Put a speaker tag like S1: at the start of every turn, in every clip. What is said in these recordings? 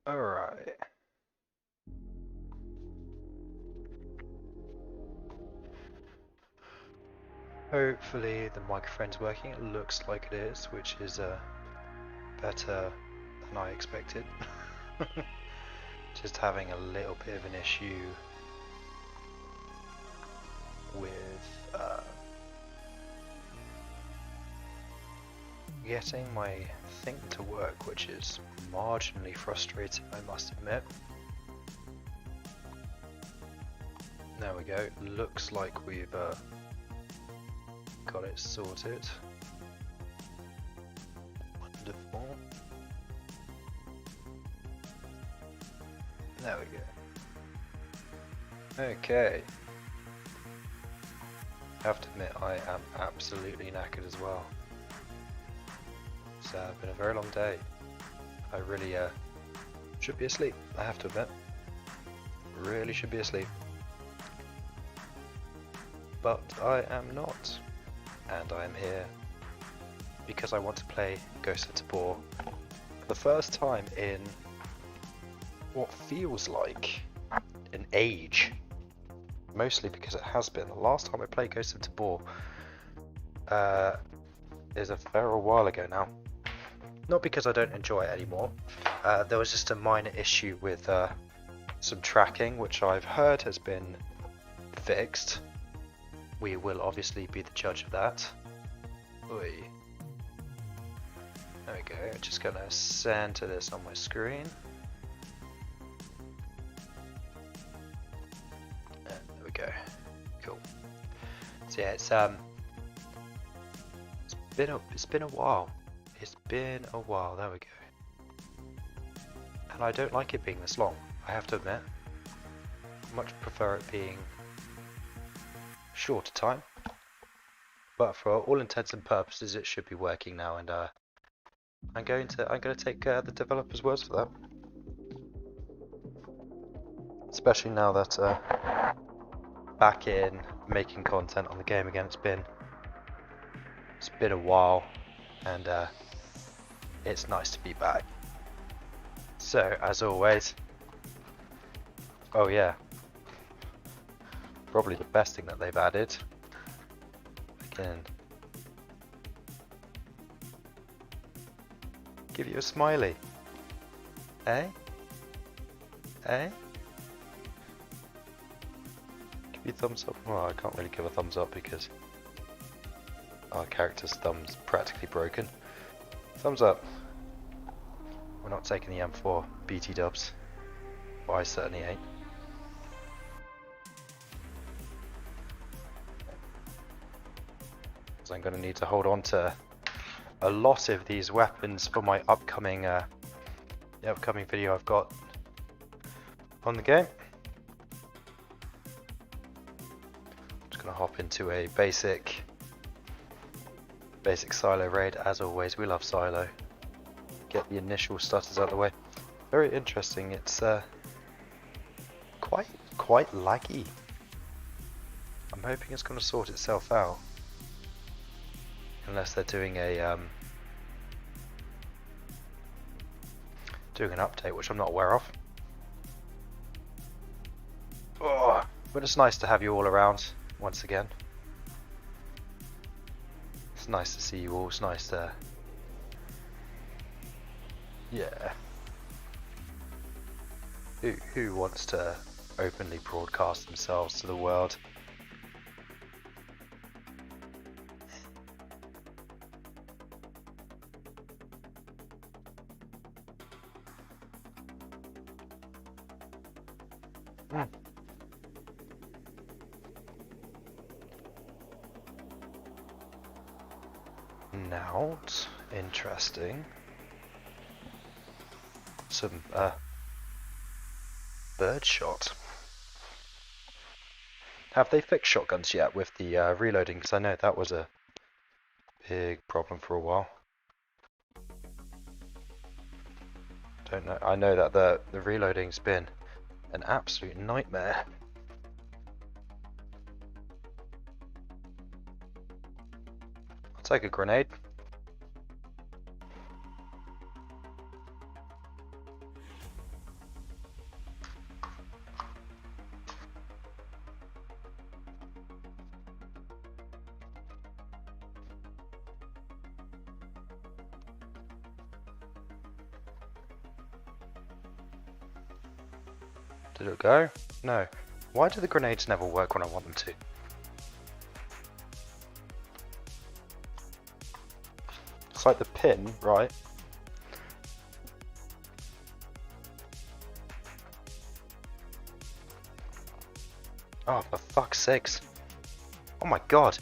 S1: Alright. Hopefully the microphone's working. It looks like it is, which is better than I expected. Just having a little bit of an issue with getting my thing to work, which is marginally frustrating, I must admit. There we go. Looks like we've got it sorted. Wonderful. There we go. Okay. I have to admit, I am absolutely knackered as well. It's been a very long day. I really should be asleep, I have to admit. Really should be asleep. But I am not. And I am here because I want to play Ghosts of Tabor for the first time in what feels like an age. Mostly because it has been. The last time I played Ghosts of Tabor is a fair while ago now. Not because I don't enjoy it anymore. There was just a minor issue with some tracking, which I've heard has been fixed. We will obviously be the judge of that. Oi. There we go. I'm just gonna center this on my screen. There we go. Cool. So yeah, it's been a while. It's been a while. There we go. And I don't like it being this long, I have to admit. I much prefer it being shorter time, but for all intents and purposes it should be working now, and I'm going to take the developers' words for that, especially now that back in making content on the game again. It's been a while, and it's nice to be back. So as always, oh yeah, probably the best thing that they've added. I can give you a smiley. Eh? Eh? Give you a thumbs up. Well, I can't really give a thumbs up because our character's thumb's practically broken. Thumbs up. We're not taking the M4 BT dubs. Well, I certainly ain't. I'm going to need to hold on to a lot of these weapons for my upcoming video I've got on the game. I'm just going to hop into a basic silo raid. As always, we love silo. Get the initial stutters out of the way. Very interesting. It's quite laggy. I'm hoping it's going to sort itself out. Unless they're doing an update, which I'm not aware of. Oh, but it's nice to have you all around once again. It's nice to see you all. It's nice to, yeah. Who wants to openly broadcast themselves to the world? Not interesting. Some birdshot. Have they fixed shotguns yet with the reloading? Because I know that was a big problem for a while. Don't know. I know that the reloading's been an absolute nightmare. I'll take a grenade. Did it go? No. Why do the grenades never work when I want them to? It's like the pin, right? Oh, for fuck's sakes. Oh my god.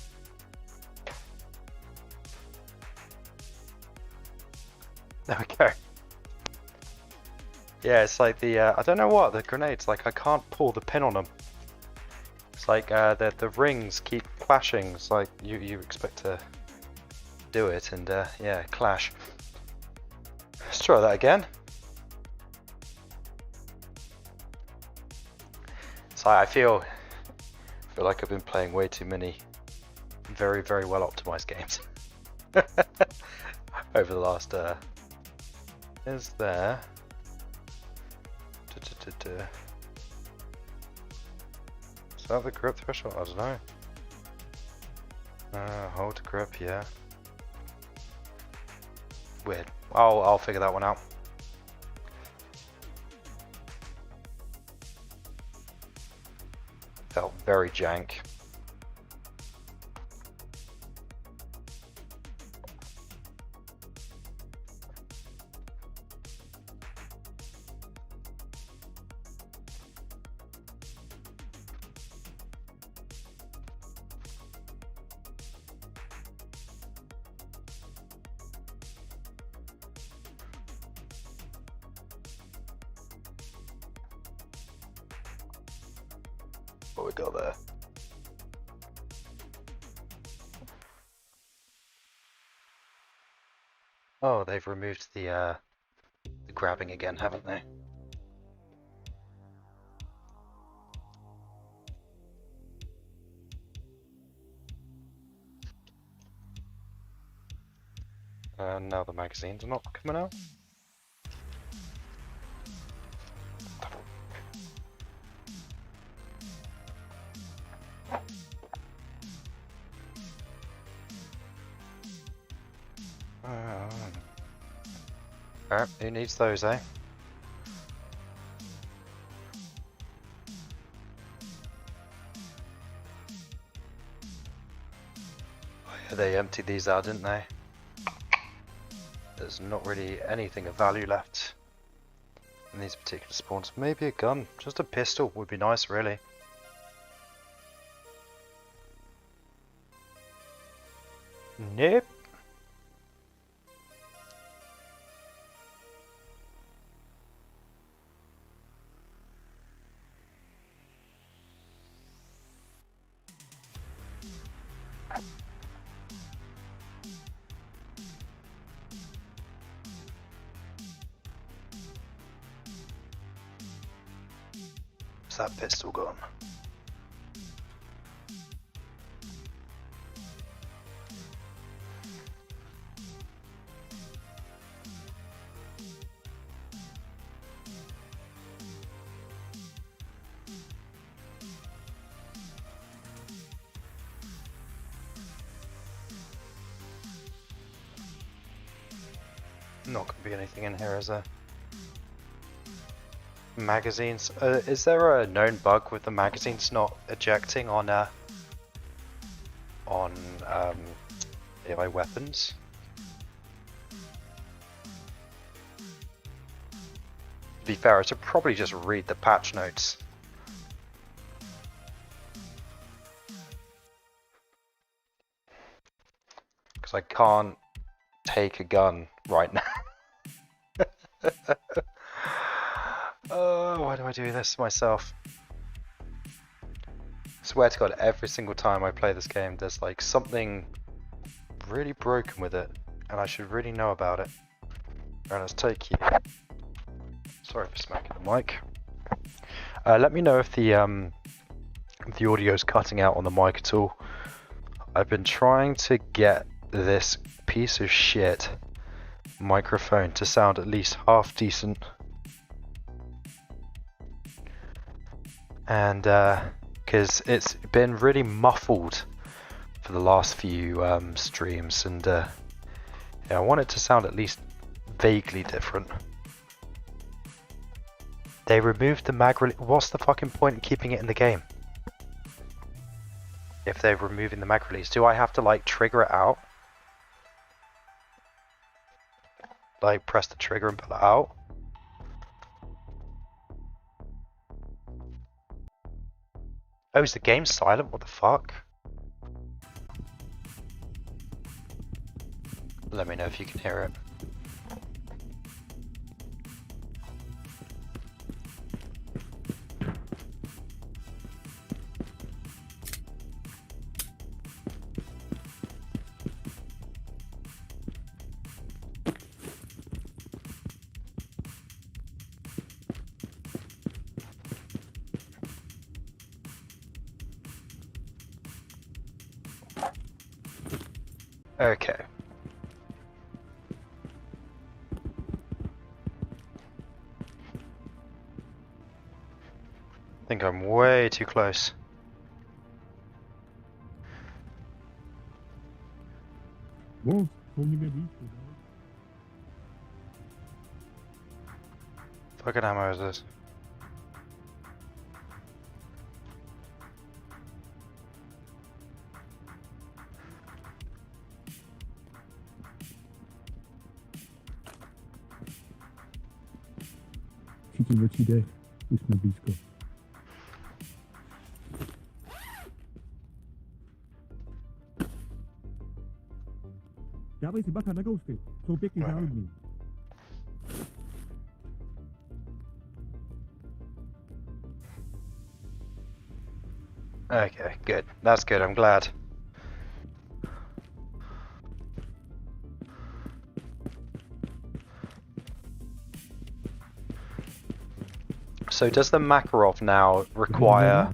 S1: There we go. Yeah, it's like the, I don't know what, the grenades, like I can't pull the pin on them. It's like the rings keep clashing. It's like you expect to do it and yeah, clash. Let's try that again. So I feel like I've been playing way too many very, very well optimized games over the last is there is that the grip threshold? I don't know. Hold grip, yeah. Weird. I'll figure that one out. Felt very jank. What we got there? Oh, they've removed the grabbing again, haven't they? Now the magazines are not coming out. Alright, who needs those, eh? Oh yeah, they emptied these out, didn't they? There's not really anything of value left in these particular spawns. Maybe a gun, just a pistol would be nice, really. Nope. Is that pistol gone? Not gonna be anything in here, is there? Magazines. Is there a known bug with the magazines not ejecting on AI weapons? To be fair, I should probably just read the patch notes. Because I can't take a gun right now. Oh, why do I do this to myself? I swear to God, every single time I play this game, there's like something really broken with it, and I should really know about it. Alright, let's take you. Sorry for smacking the mic. Let me know if the audio's cutting out on the mic at all. I've been trying to get this piece of shit microphone to sound at least half decent. And because it's been really muffled for the last few streams, and yeah, I want it to sound at least vaguely different. They removed the mag release. What's the fucking point in keeping it in the game? If they're removing the mag release, do I have to like trigger it out? Like press the trigger and pull it out? Oh, is the game silent? What the fuck? Let me know if you can hear it. Okay. I think I'm way too close.
S2: Whoa, only maybe.
S1: Fucking ammo is this?
S2: Чуть в очередь, пусть на близко. Давай себе на гости, so big is around me.
S1: Okay, good. That's good, I'm glad. So does the Makarov now require...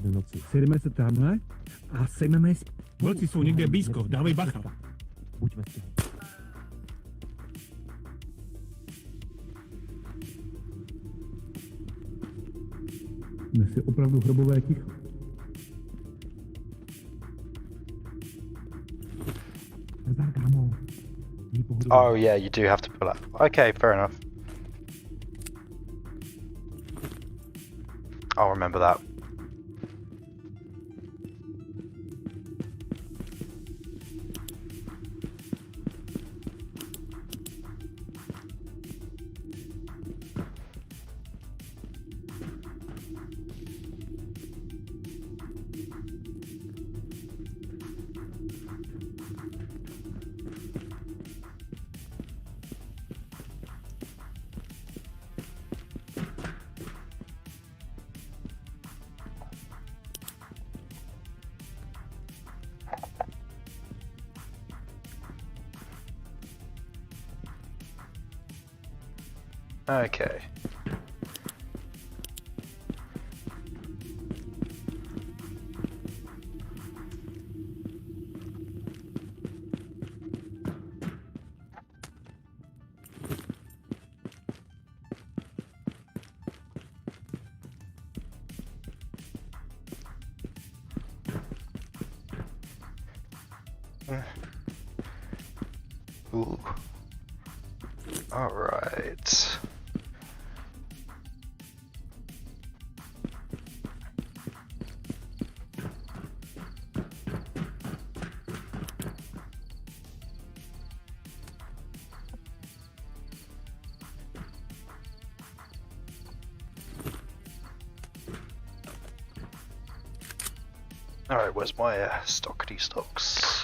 S2: Volci sú niekde blízko, dávaj bacha. Buď vesel. Dnes je opravdu hrobové ticho.
S1: Oh yeah, you do have to pull up. Okay, fair enough. I'll remember that. Okay. Ooh. All right. Alright, where's my stockity stocks?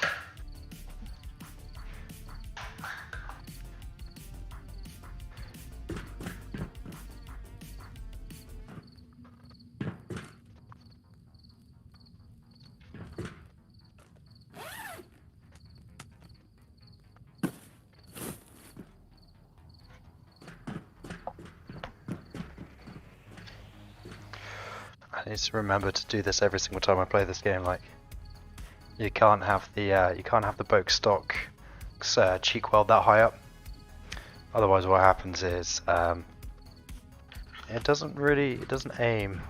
S1: I need to remember to do this every single time I play this game. Like, you can't have the bulk stock cheek weld that high up. Otherwise, what happens is it doesn't aim.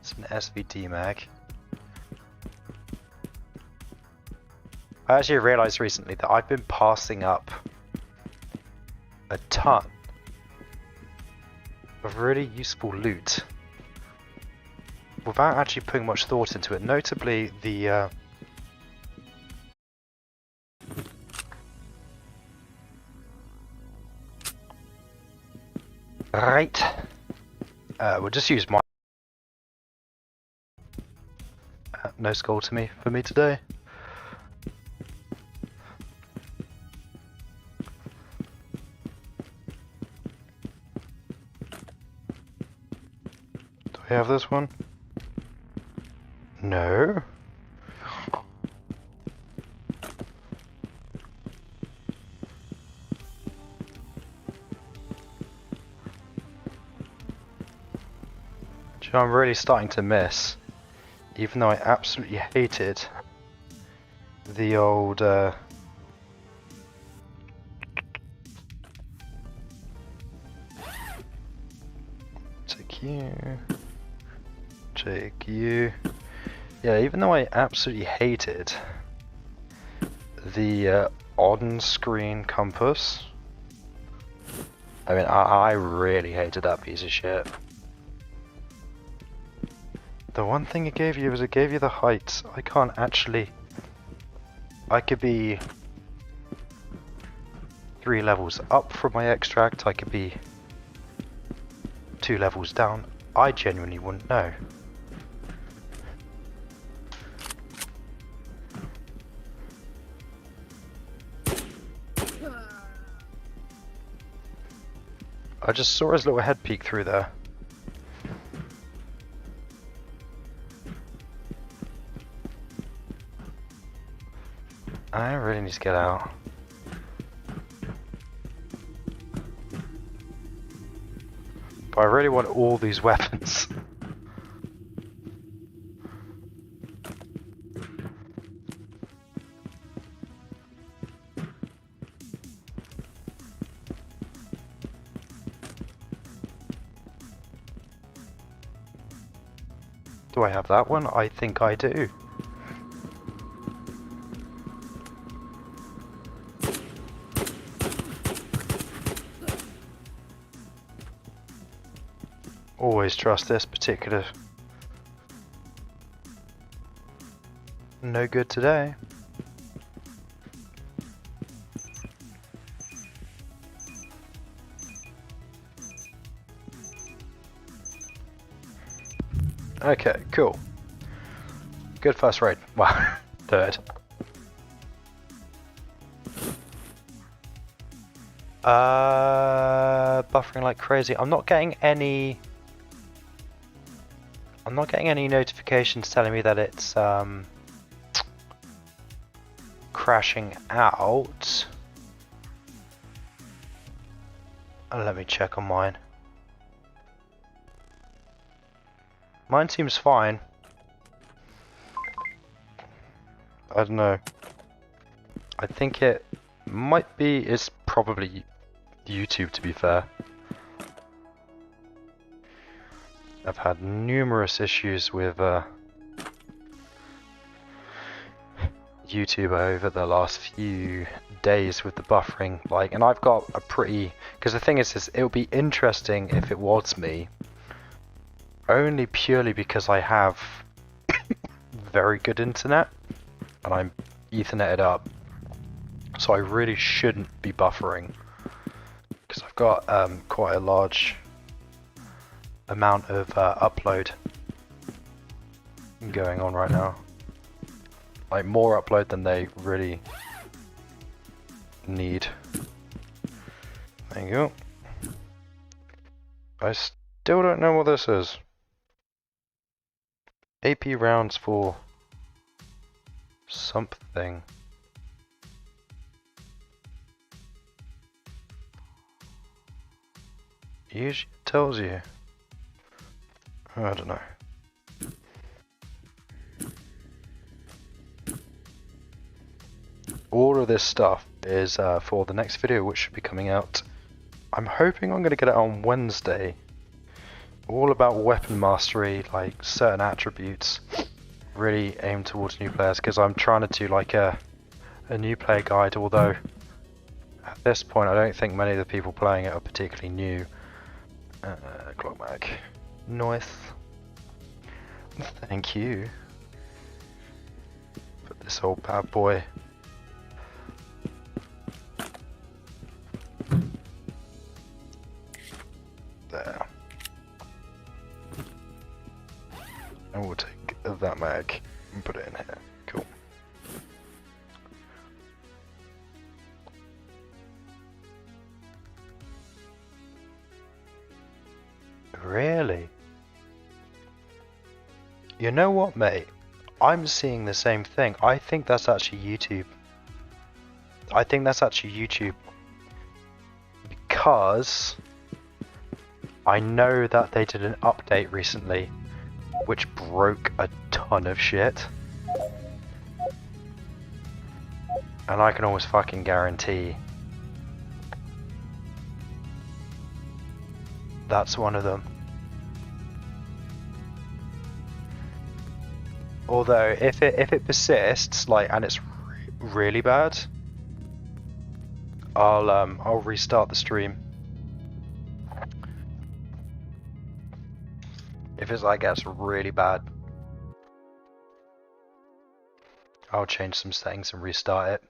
S1: It's an SVD mag. I actually realized recently that I've been passing up a ton of really useful loot without actually putting much thought into it. Notably, the right. We'll just use my no skull to me for me today. Do we have this one? No. I'm really starting to miss, even though I absolutely hated the old take you. Yeah, even though I absolutely hated the on-screen compass. I mean, I really hated that piece of shit. The one thing it gave you was it gave you the height. I can't actually... I could be 3 levels up from my extract, I could be 2 levels down. I genuinely wouldn't know. I just saw his little head peek through there. I really need to get out. But I really want all these weapons. Do I have that one? I think I do. Always trust this particular. No good today. Okay, cool. Good first raid. Wow, third. Buffering like crazy. I'm not getting any notifications telling me that it's crashing out. Let me check on mine. Mine seems fine. I don't know. I think it might be, it's probably YouTube, to be fair. I've had numerous issues with YouTube over the last few days with the buffering, like, and I've got a pretty, because the thing is it would be interesting if it was me, only purely because I have very good internet and I'm Etherneted up, so I really shouldn't be buffering because I've got quite a large amount of upload going on right now, like more upload than they really need. There you go. I still don't know what this is. AP rounds for something. Usually it tells you. I don't know. All of this stuff is for the next video, which should be coming out. I'm hoping I'm going to get it on Wednesday. All about weapon mastery, like certain attributes, really aimed towards new players, because I'm trying to do like a new player guide, although At this point, I don't think many of the people playing it are particularly new. Clock mag. Nice. Thank you. Put this old bad boy. There. And we'll take that mag and put it in here. Cool. Really? You know what, mate? I'm seeing the same thing. I think that's actually YouTube. I think that's actually YouTube. Because I know that they did an update recently which broke a ton of shit. And I can almost fucking guarantee that's one of them. Although if it persists, like, and it's really bad, I'll restart the stream. If it's like gets really bad, I'll change some settings and restart it.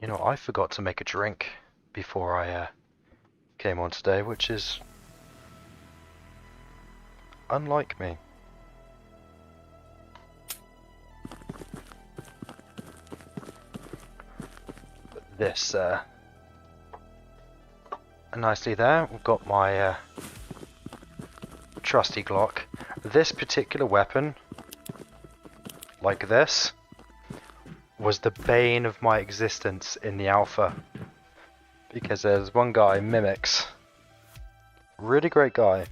S1: You know, I forgot to make a drink before I came on today, which is unlike me. Put this nicely there. We've got my trusty Glock. This particular weapon, like this, was the bane of my existence in the alpha. Because there's one guy, Mimics. Really great guy.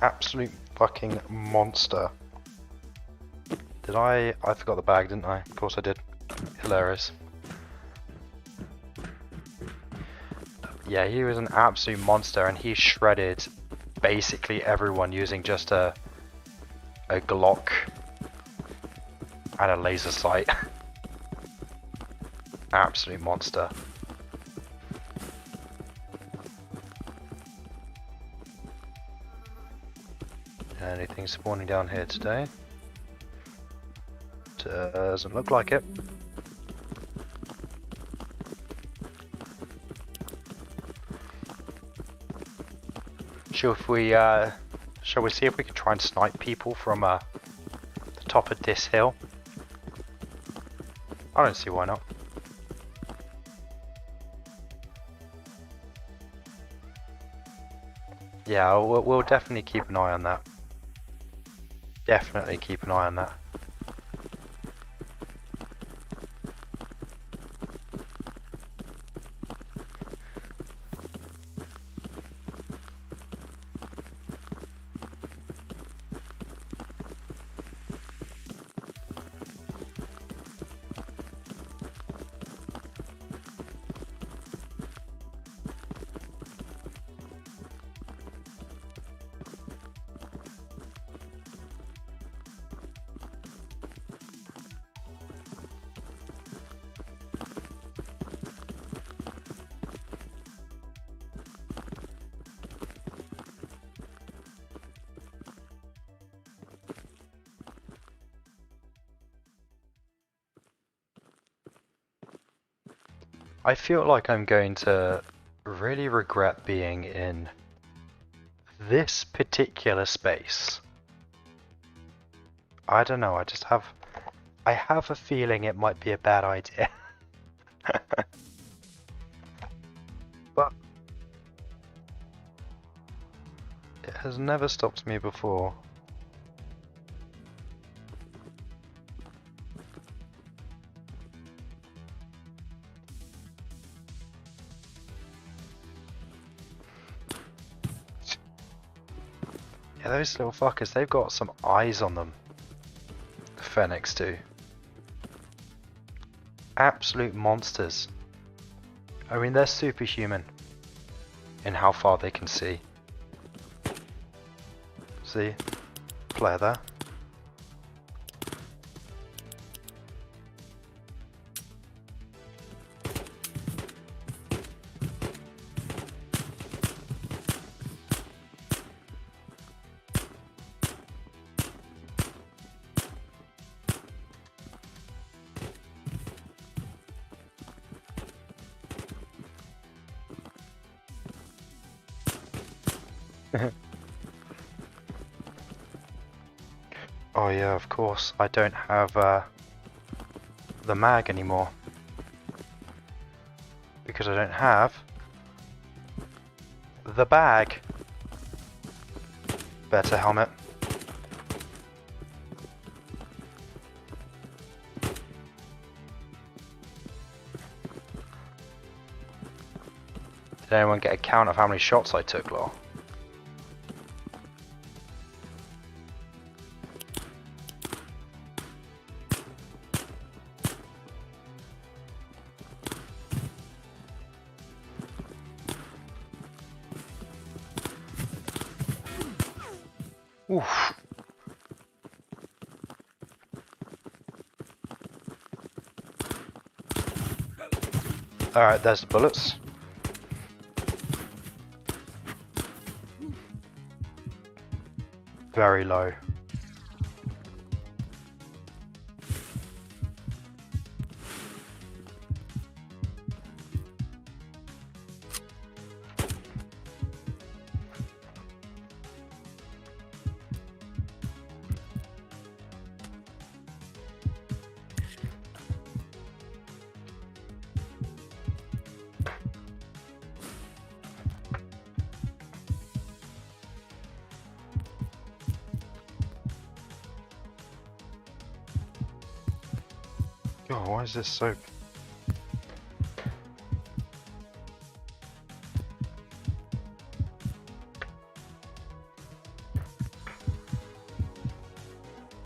S1: Absolute fucking monster. I forgot the bag, didn't I? Of course I did. Hilarious. Yeah, he was an absolute monster and he shredded basically everyone using just a Glock and a laser sight. Absolute monster. Anything spawning down here today? Doesn't look like it. Shall we see if we can try and snipe people from the top of this hill? I don't see why not. Yeah, we'll definitely keep an eye on that. Definitely keep an eye on that. I feel like I'm going to really regret being in this particular space. I don't know, I have a feeling it might be a bad idea. But it has never stopped me before. Yeah, those little fuckers, they've got some eyes on them. The Fenix do. Absolute monsters. I mean, they're superhuman in how far they can see. See? Player there. Oh yeah, of course. I don't have the mag anymore. Because I don't have the bag. Better helmet. Did anyone get a count of how many shots I took, lol? Oof. Alright, there's the bullets. Very low. God, why is this so...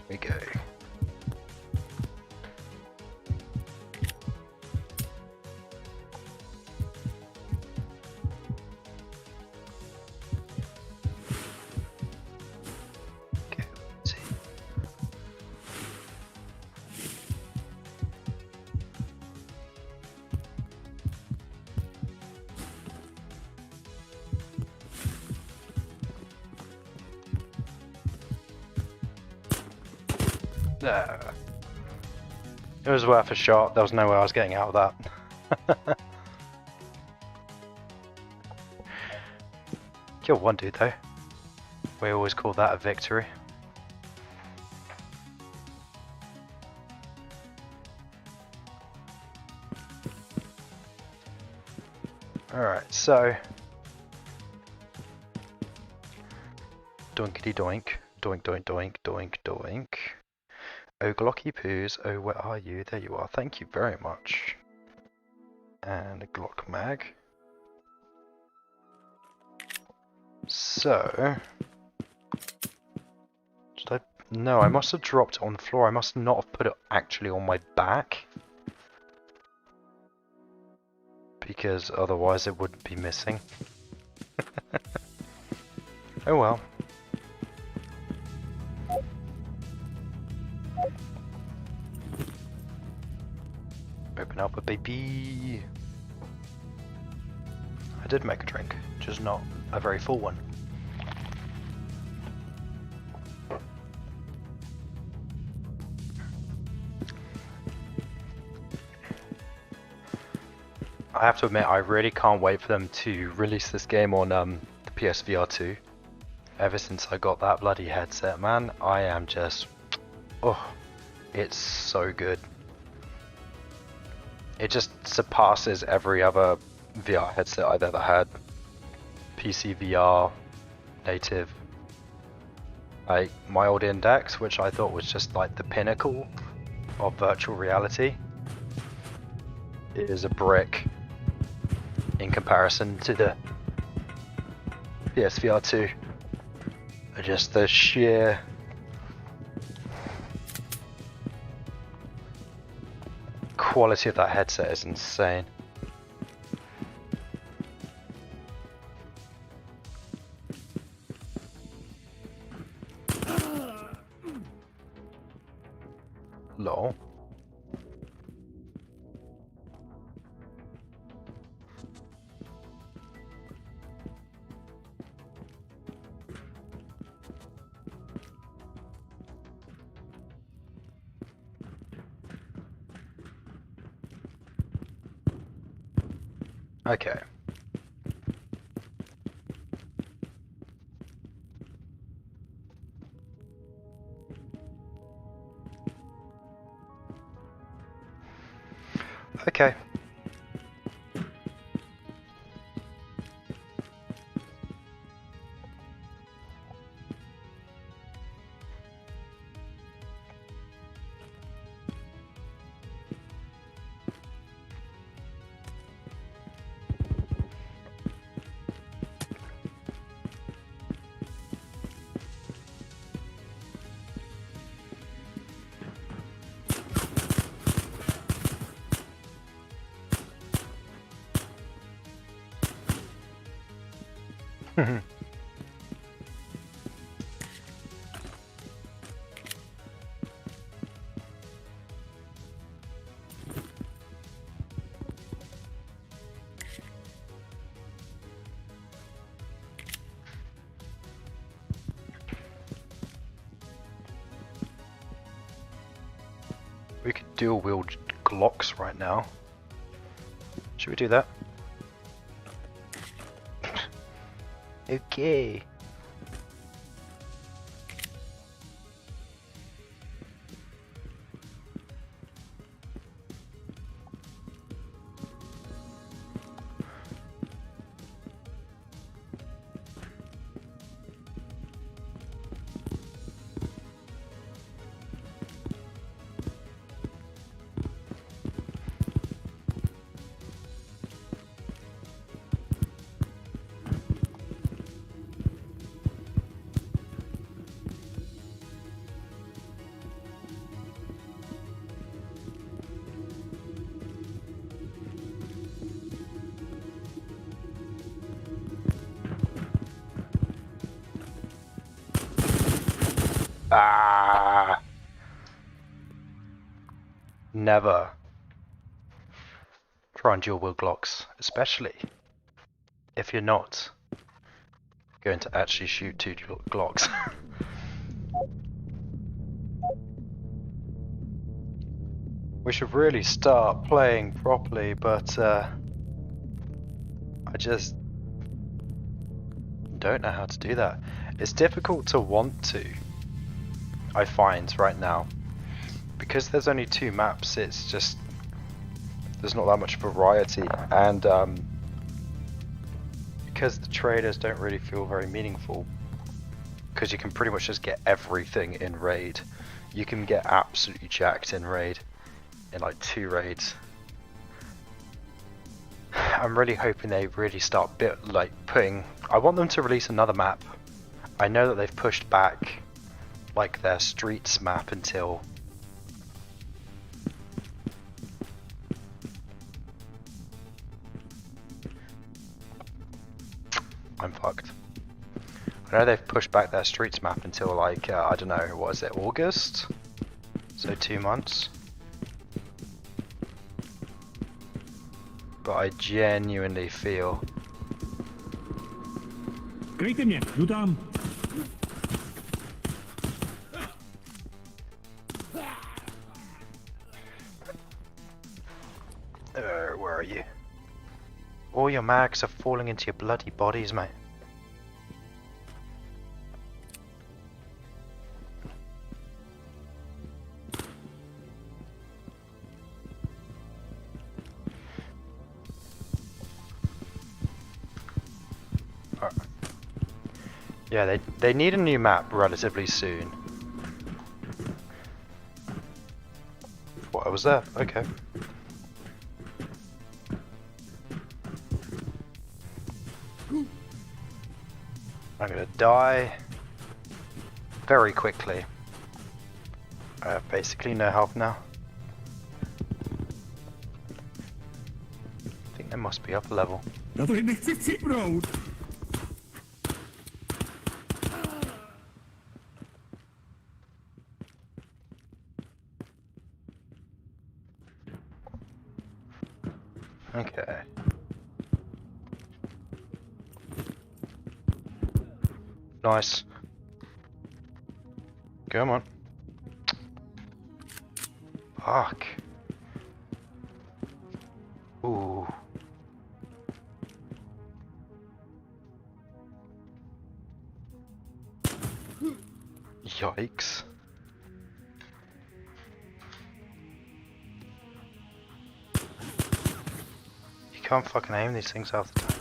S1: we go. Okay, let's see. There. It was worth a shot. There was no way I was getting out of that. Killed one dude though. We always call that a victory. Alright, so... doinkity doink. Doink doink doink doink doink. Oh Glocky Poos, oh where are you? There you are, thank you very much. And a Glock mag. So... did I... no, I must have dropped it on the floor, I must not have put it actually on my back. Because otherwise it wouldn't be missing. Oh well. Open up a baby. I did make a drink, just not a very full one. I have to admit, I really can't wait for them to release this game on the PSVR 2. Ever since I got that bloody headset, man, I am just... oh, it's so good. It just surpasses every other VR headset I've ever had. PC VR, native. Like my old Index, which I thought was just like the pinnacle of virtual reality, is a brick in comparison to the PSVR 2. Just the sheer quality of that headset is insane. Lol. Okay. Okay. We could dual wield Glocks right now. Should we do that? Okay. Ah! Never try and dual wield Glocks, especially if you're not going to actually shoot two Glocks. We should really start playing properly, but I just don't know how to do that. It's difficult to want to, I find right now. Because there's only two maps, it's just, there's not that much variety, and because the traders don't really feel very meaningful, because you can pretty much just get everything in raid. You can get absolutely jacked in raid, in like 2 raids. I'm really hoping they really start putting, I want them to release another map. I know that they've pushed back like their streets map until I'm fucked. I know they've pushed back their streets map until like, I don't know, what is it, August? So 2 months. But I genuinely feel...
S2: Kryjte mě, jdu tam.
S1: Where are you? All your mags are falling into your bloody bodies, mate. Yeah, they need a new map relatively soon. What, I was there? Okay. I'm gonna die very quickly. I have basically no health now. I think they must be up a level.
S2: Na to jen nechci cipnout.
S1: Okay. Nice. Come on. Fuck. Ooh. Yikes. can't fucking aim these things half the time.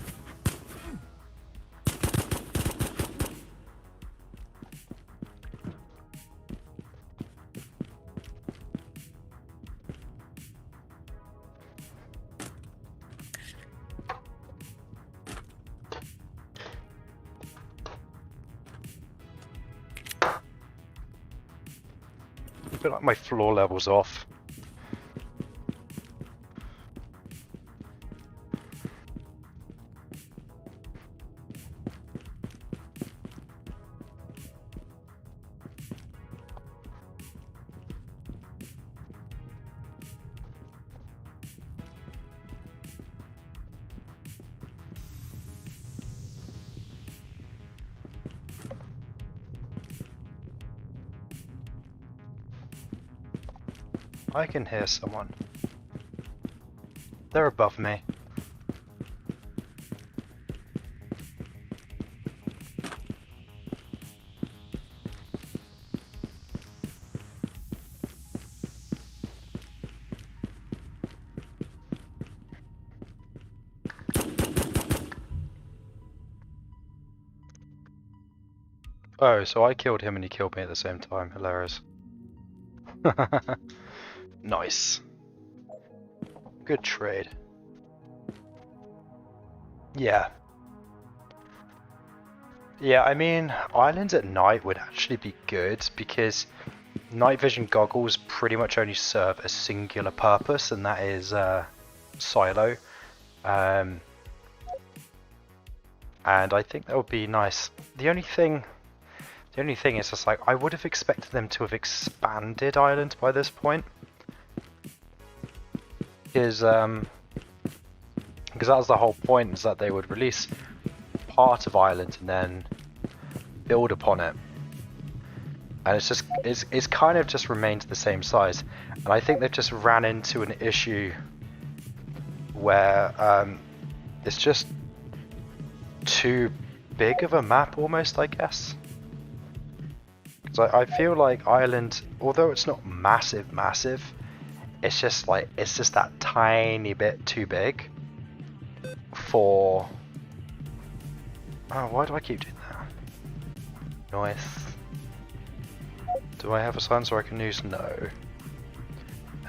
S1: I feel like my floor level's off. I can hear someone. They're above me. Oh, so I killed him and he killed me at the same time. Hilarious. Nice. Good trade. Yeah. Yeah, I mean, islands at night would actually be good because night vision goggles pretty much only serve a singular purpose, and that is silo. And I think that would be nice. The only thing is just like, I would have expected them to have expanded Island by this point. Because that was the whole point, is that they would release part of Island and then build upon it. And it's kind of just remained the same size. And I think they've just ran into an issue where it's just too big of a map almost, I guess. Because I feel like Ireland, although it's not massive, it's just that tiny bit too big for... Oh, why do I keep doing that? Nice. Do I have a silencer I can use? No.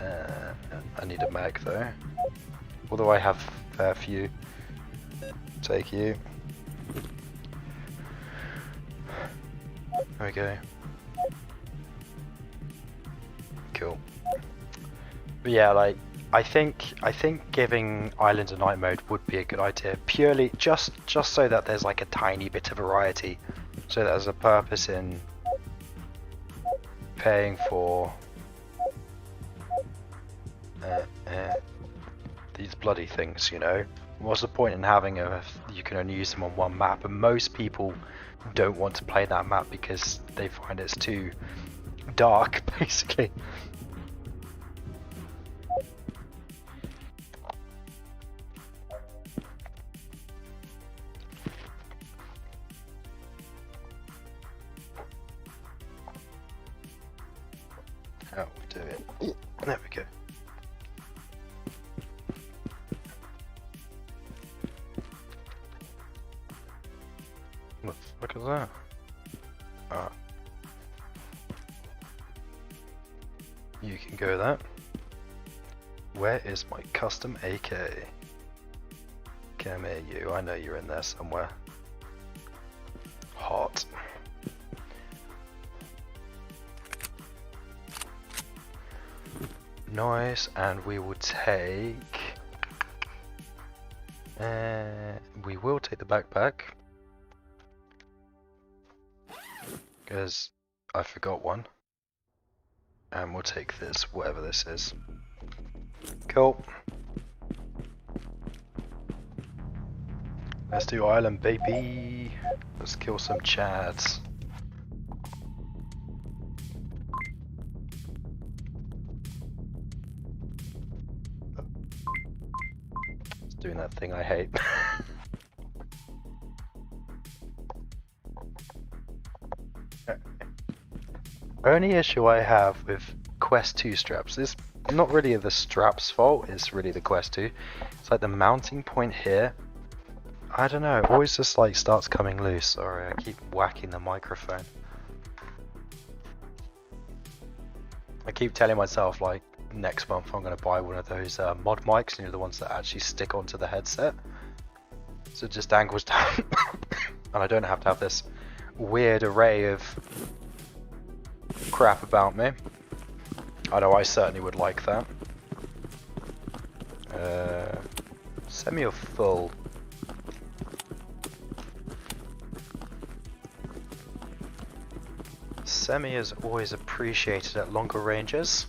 S1: I need a mag though. Although I have a fair few. Take you. There we go. Cool. But yeah, like I think giving Island a night mode would be a good idea. Purely just so that there's like a tiny bit of variety, so that there's a purpose in paying for these bloody things, you know. What's the point in having you can only use them on one map, and most people don't want to play that map because they find it's too dark, basically. How we do it? There we go. What the fuck is that? Ah. You can go that. Where is my custom AK? Come here, you. I know you're in there somewhere. Hot. Nice, and we will take... we will take the backpack. Because I forgot one. And we'll take this, whatever this is. Cool. Let's do Island, baby. Let's kill some chads. It's doing that thing I hate. Only issue I have with Quest 2 straps. It's not really the strap's fault, it's really the Quest 2. It's like the mounting point here. I don't know, it always just like starts coming loose. Sorry, I keep whacking the microphone. I keep telling myself like next month I'm going to buy one of those mod mics, you know, the ones that actually stick onto the headset. So it just dangles down. And I don't have to have this weird array of crap about me. I know I certainly would like that. Semi or full? Semi is always appreciated at longer ranges.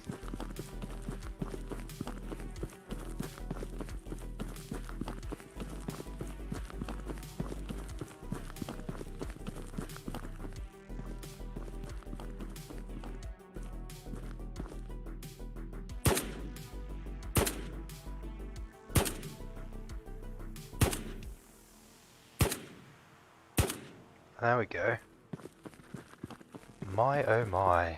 S1: There we go. My oh my.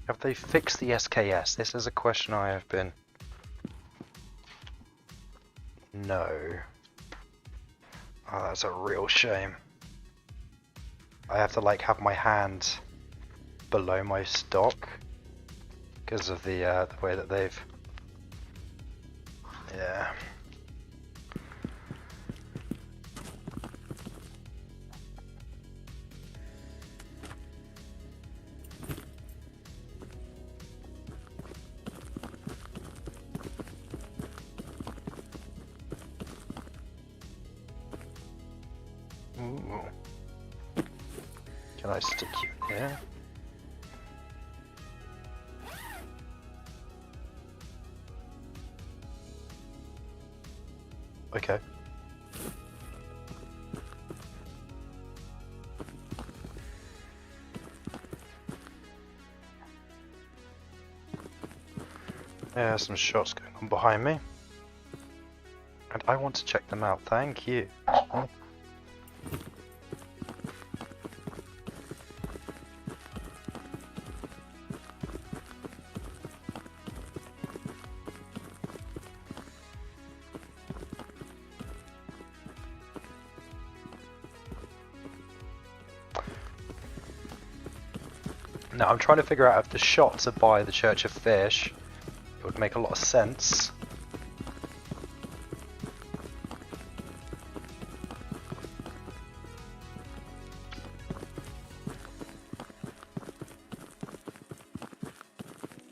S1: Have they fixed the SKS? This is a question I have been... No. Oh, that's a real shame. I have to like have my hand below my stock because of the way that they've... Yeah. Ooh. Can I stick you here? Okay. There's some shots going on behind me. And I want to check them out, thank you. Oh. Now I'm trying to figure out if the shots are by the Church of Fish. It would make a lot of sense.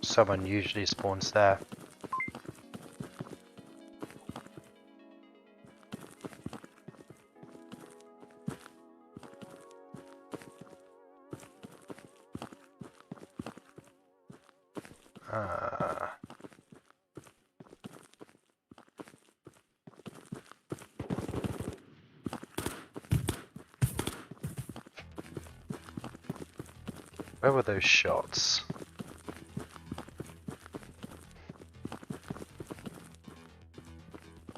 S1: Someone usually spawns there. Where were those shots?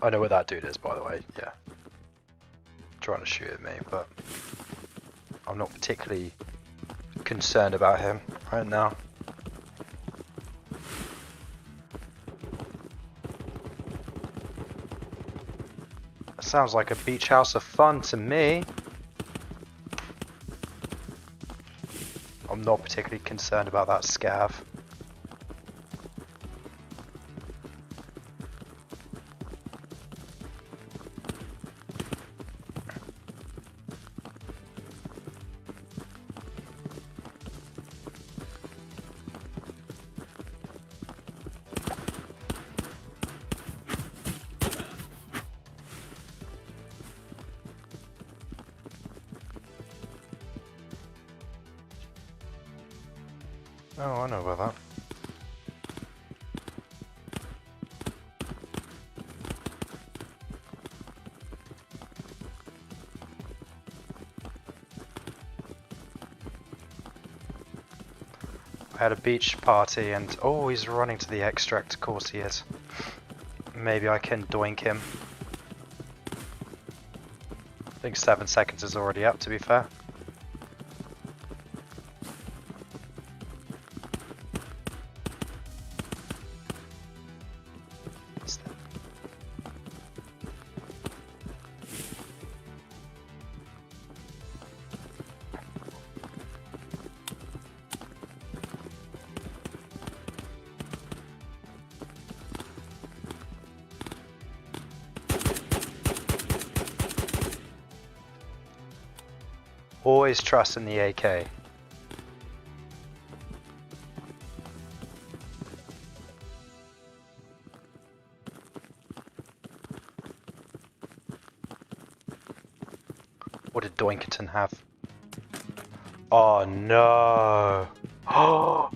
S1: I know where that dude is, by the way, yeah. Trying to shoot at me, but I'm not particularly concerned about him right now. That sounds like a beach house of fun to me. I'm not particularly concerned about that scav. Oh, I know about that. I had a beach party and oh, he's running to the extract, of course he is. Maybe I can doink him. think 7 seconds is already up, to be fair. Always trust in the AK. What did Doinkerton have? Oh no! Oh!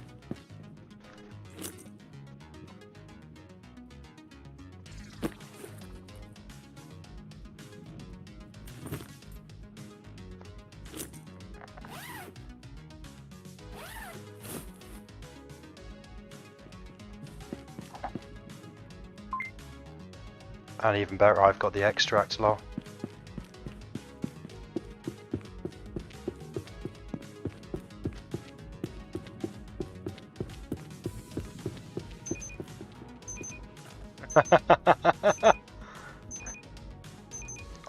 S1: And even better, I've got the extract law. I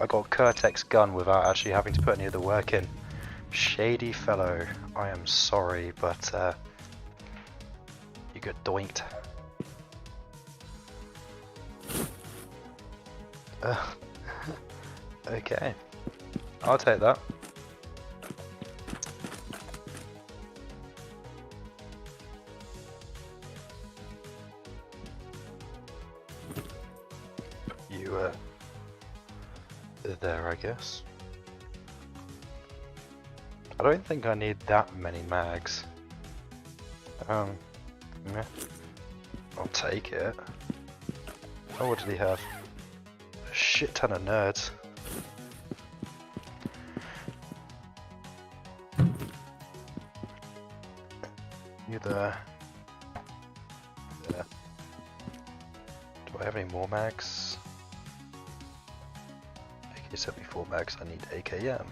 S1: got Curtex gun without actually having to put any of the work in. Shady fellow, I am sorry, but you got doinked. Okay, I'll take that. You there, I guess. I don't think I need that many mags. Yeah. I'll take it. Oh, what did he have? A shit ton of nerds. You there? There. Do I have any more mags? AK-74 mags, I need AKM.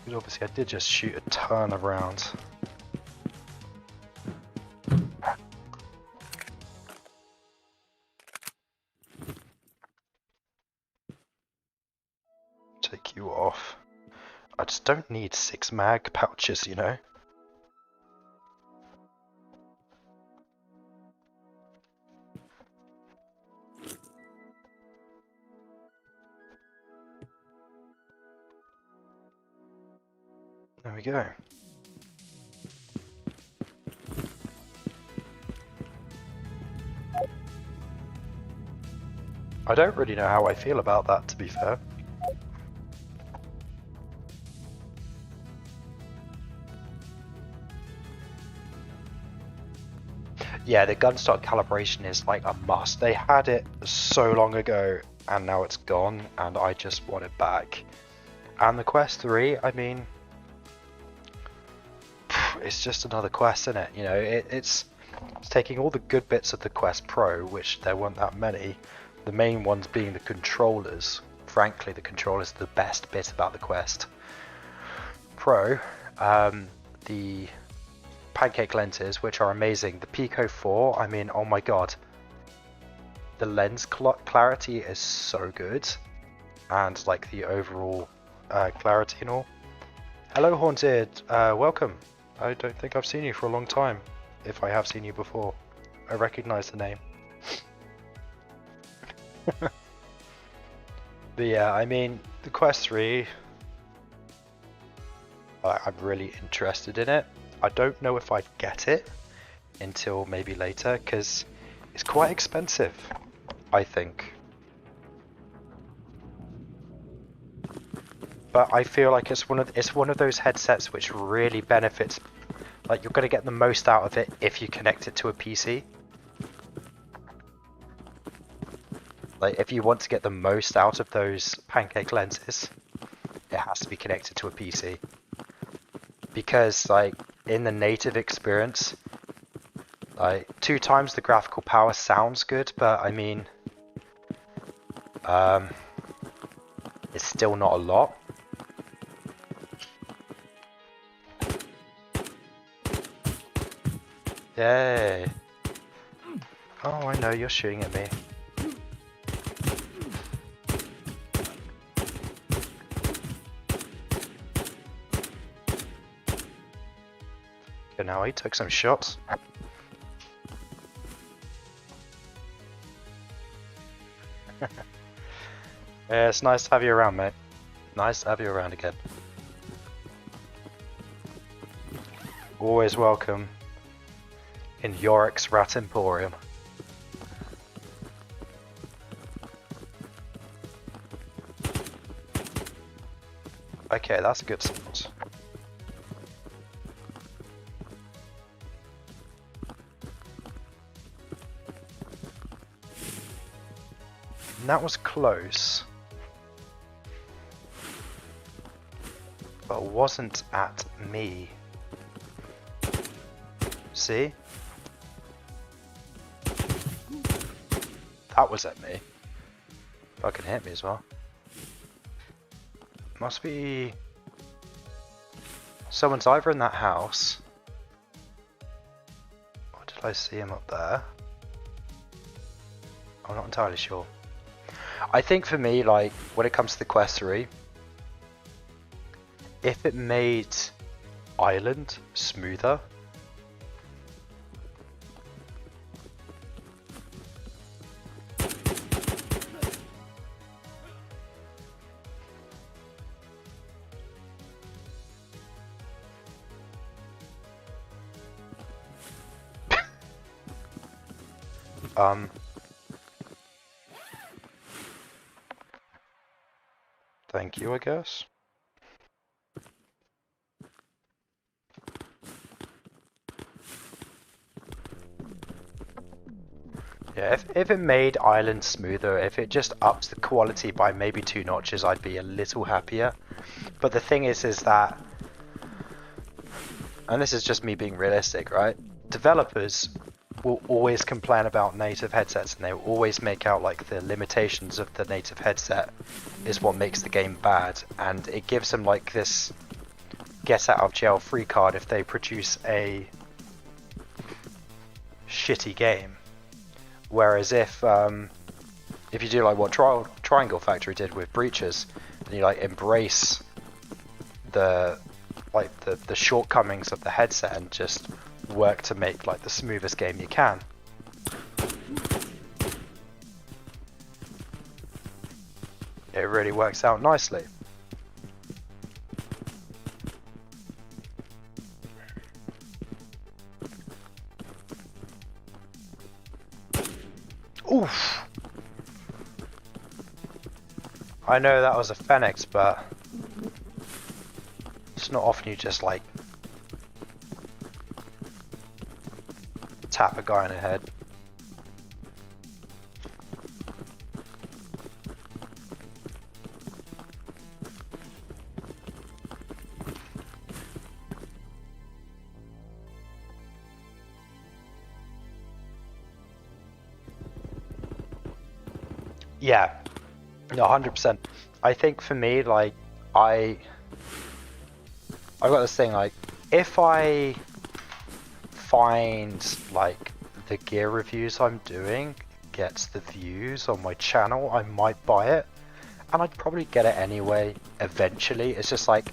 S1: Because obviously I did just shoot a ton of rounds. Take you off. I just don't need 6 mag pouches, you know? There we go. I don't really know how I feel about that, to be fair. Yeah, the gun stock calibration is like a must. They had it so long ago and now it's gone and I just want it back. And the Quest 3, I mean, it's just another Quest, isn't it? You know, it's taking all the good bits of the Quest Pro, which there weren't that many, the main ones being the controllers. Frankly, the controllers are the best bit about the Quest Pro. The pancake lenses, which are amazing. The Pico 4, I mean, oh my god. The lens clarity is so good. And like the overall clarity and all. Hello Haunted, welcome. I don't think I've seen you for a long time. If I have seen you before. I recognize the name. But yeah, I mean, the Quest 3, I'm really interested in it. I don't know if I'd get it until maybe later, because it's quite expensive, I think. But I feel like it's one of those headsets which really benefits. Like, you're going to get the most out of it if you connect it to a PC. Like, if you want to get the most out of those pancake lenses, it has to be connected to a PC. Because, like, in the native experience, like, 2 times the graphical power sounds good, but I mean, It's still not a lot. Yay. Oh, I know, you're shooting at me. Okay, now he took some shots. Yeah, it's nice to have you around, mate. Nice to have you around again. Always welcome in Yorick's Rat Emporium. Okay, that's a good spot. And that was close. But it wasn't at me. See? That was at me. Fucking hit me as well. Must be... someone's either in that house. Or did I see him up there? I'm not entirely sure. I think for me, like, when it comes to the Quest 3, if it made Island smoother, thank you, I guess. Yeah, if it made Island smoother, if it just ups the quality by maybe 2 notches, I'd be a little happier. But the thing is that, and this is just me being realistic, right? Developers will always complain about native headsets, and they will always make out like the limitations of the native headset is what makes the game bad, and it gives them like this get out of jail free card if they produce a shitty game. Whereas if you do like what Triangle Factory did with Breaches, and you like embrace the shortcomings of the headset and just work to make like the smoothest game you can, it really works out nicely. Oof! I know that was a Phoenix, but it's not often you just like tap a guy in the head. Yeah, no, 100%. I think for me, like, I got this thing, like, if I find, like, the gear reviews I'm doing gets the views on my channel, I might buy it. And I'd probably get it anyway, eventually. It's just like,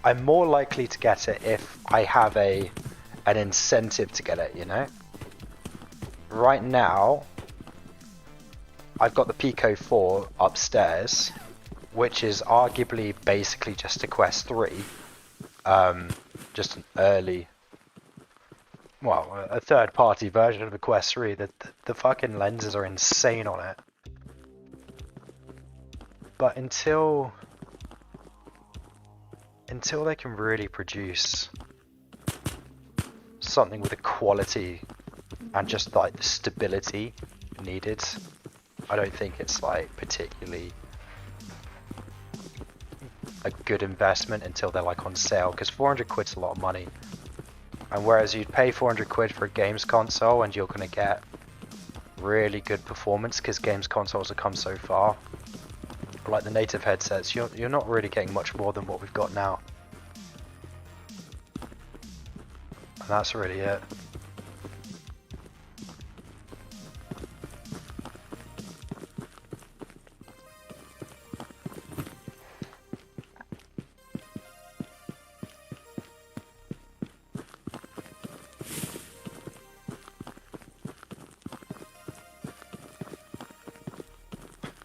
S1: I'm more likely to get it if I have an incentive to get it, you know? Right now, I've got the Pico 4 upstairs, which is arguably basically just a Quest 3. Just an early, well, a third-party version of the Quest 3. The fucking lenses are insane on it. But until they can really produce something with the quality and just like the stability needed, I don't think it's like particularly a good investment until they're like on sale, because 400 quid's a lot of money. And whereas you'd pay 400 quid for a games console and you're gonna get really good performance because games consoles have come so far. But like the native headsets, you're not really getting much more than what we've got now. And that's really it.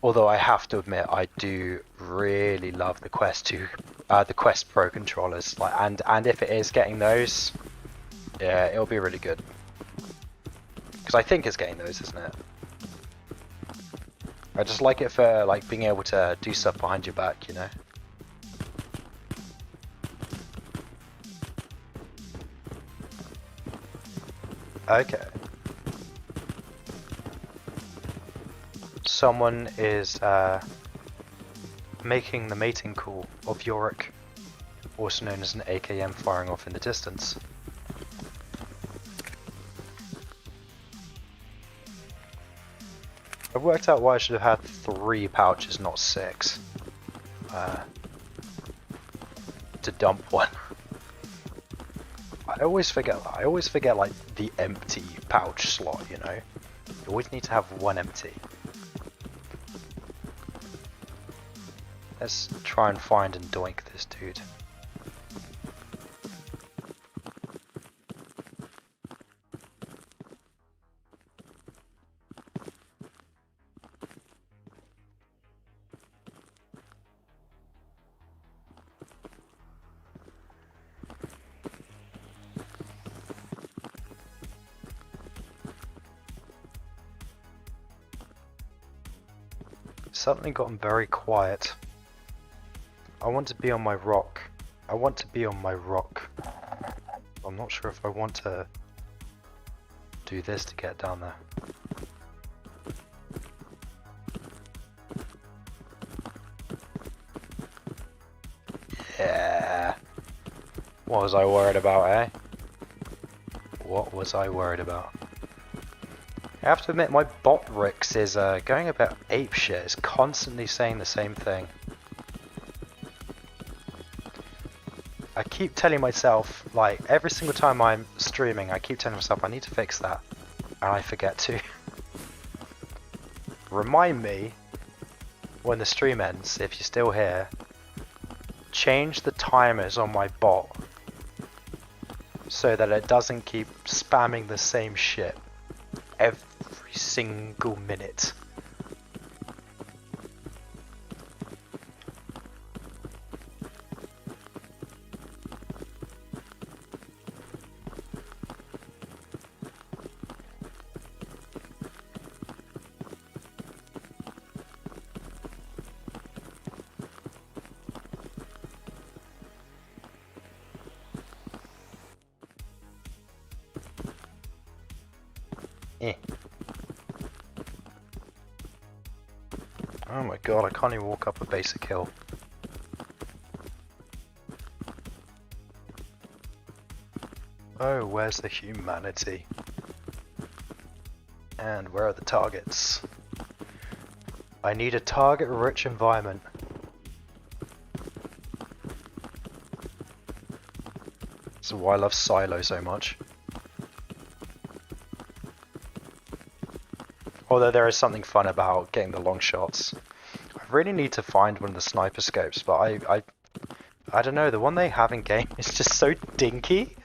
S1: Although I have to admit, I do really love the Quest 2, the Quest Pro controllers. Like, and if it is getting those, yeah, it'll be really good. Because I think it's getting those, isn't it? I just like it for like being able to do stuff behind your back, you know. Okay. Someone is making the mating call of Yorick, also known as an AKM firing off in the distance. I've worked out why I should have had 3 pouches, not 6, to dump one. I always forget like the empty pouch slot, you know? You always need to have one empty. Let's try and find and doink this dude. Suddenly gotten very quiet. I want to be on my rock. I want to be on my rock. I'm not sure if I want to do this to get down there. Yeah. What was I worried about, eh? What was I worried about? I have to admit, my bot Rix is going a bit apeshit. It's constantly saying the same thing. I keep telling myself, like, every single time I'm streaming, I keep telling myself I need to fix that. And I forget to. Remind me, when the stream ends, if you're still here, change the timers on my bot so that it doesn't keep spamming the same shit every single minute. Oh my god, I can't even walk up a basic hill. Oh, where's the humanity? And where are the targets? I need a target-rich environment. That's why I love Silo so much. Although there is something fun about getting the long shots. I really need to find one of the sniper scopes, but I don't know, the one they have in game is just so dinky.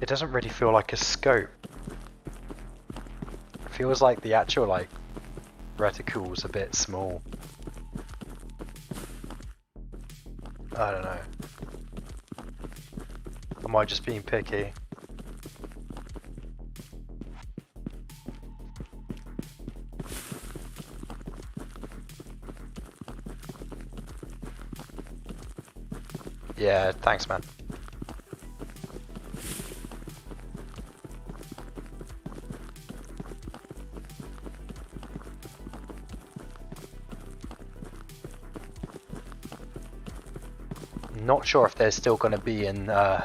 S1: It doesn't really feel like a scope. It feels like the actual like reticle's a bit small. I don't know. Am I just being picky? Yeah, thanks, man. Not sure if they're still going to be in the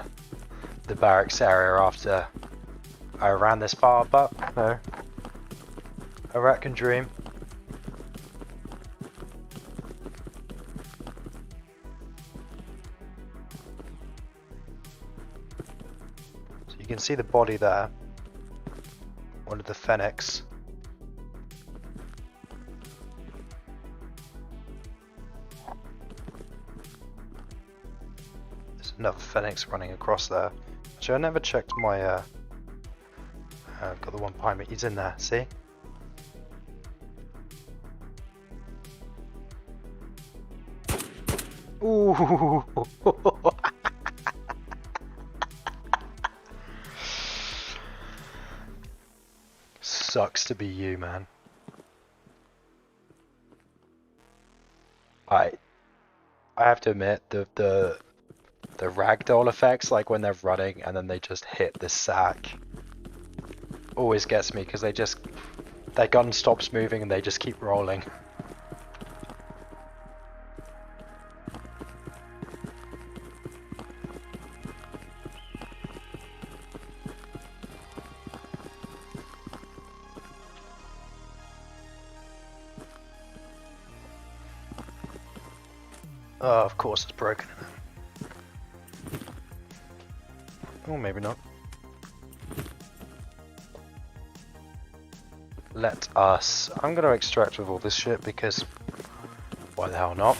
S1: barracks area after I ran this far, but no. A rat can dream. So you can see the body there. One of the Fenix. There's another Fenix running across there. Actually, I never checked my I've got the one behind me. He's in there, see? Ooh. Sucks to be you, man. I have to admit the ragdoll effects, like when they're running and then they just hit the sack, always gets me because their gun stops moving and they just keep rolling. Oh, of course it's broken. Oh, maybe not. Let us... I'm going to extract with all this shit because... why the hell not?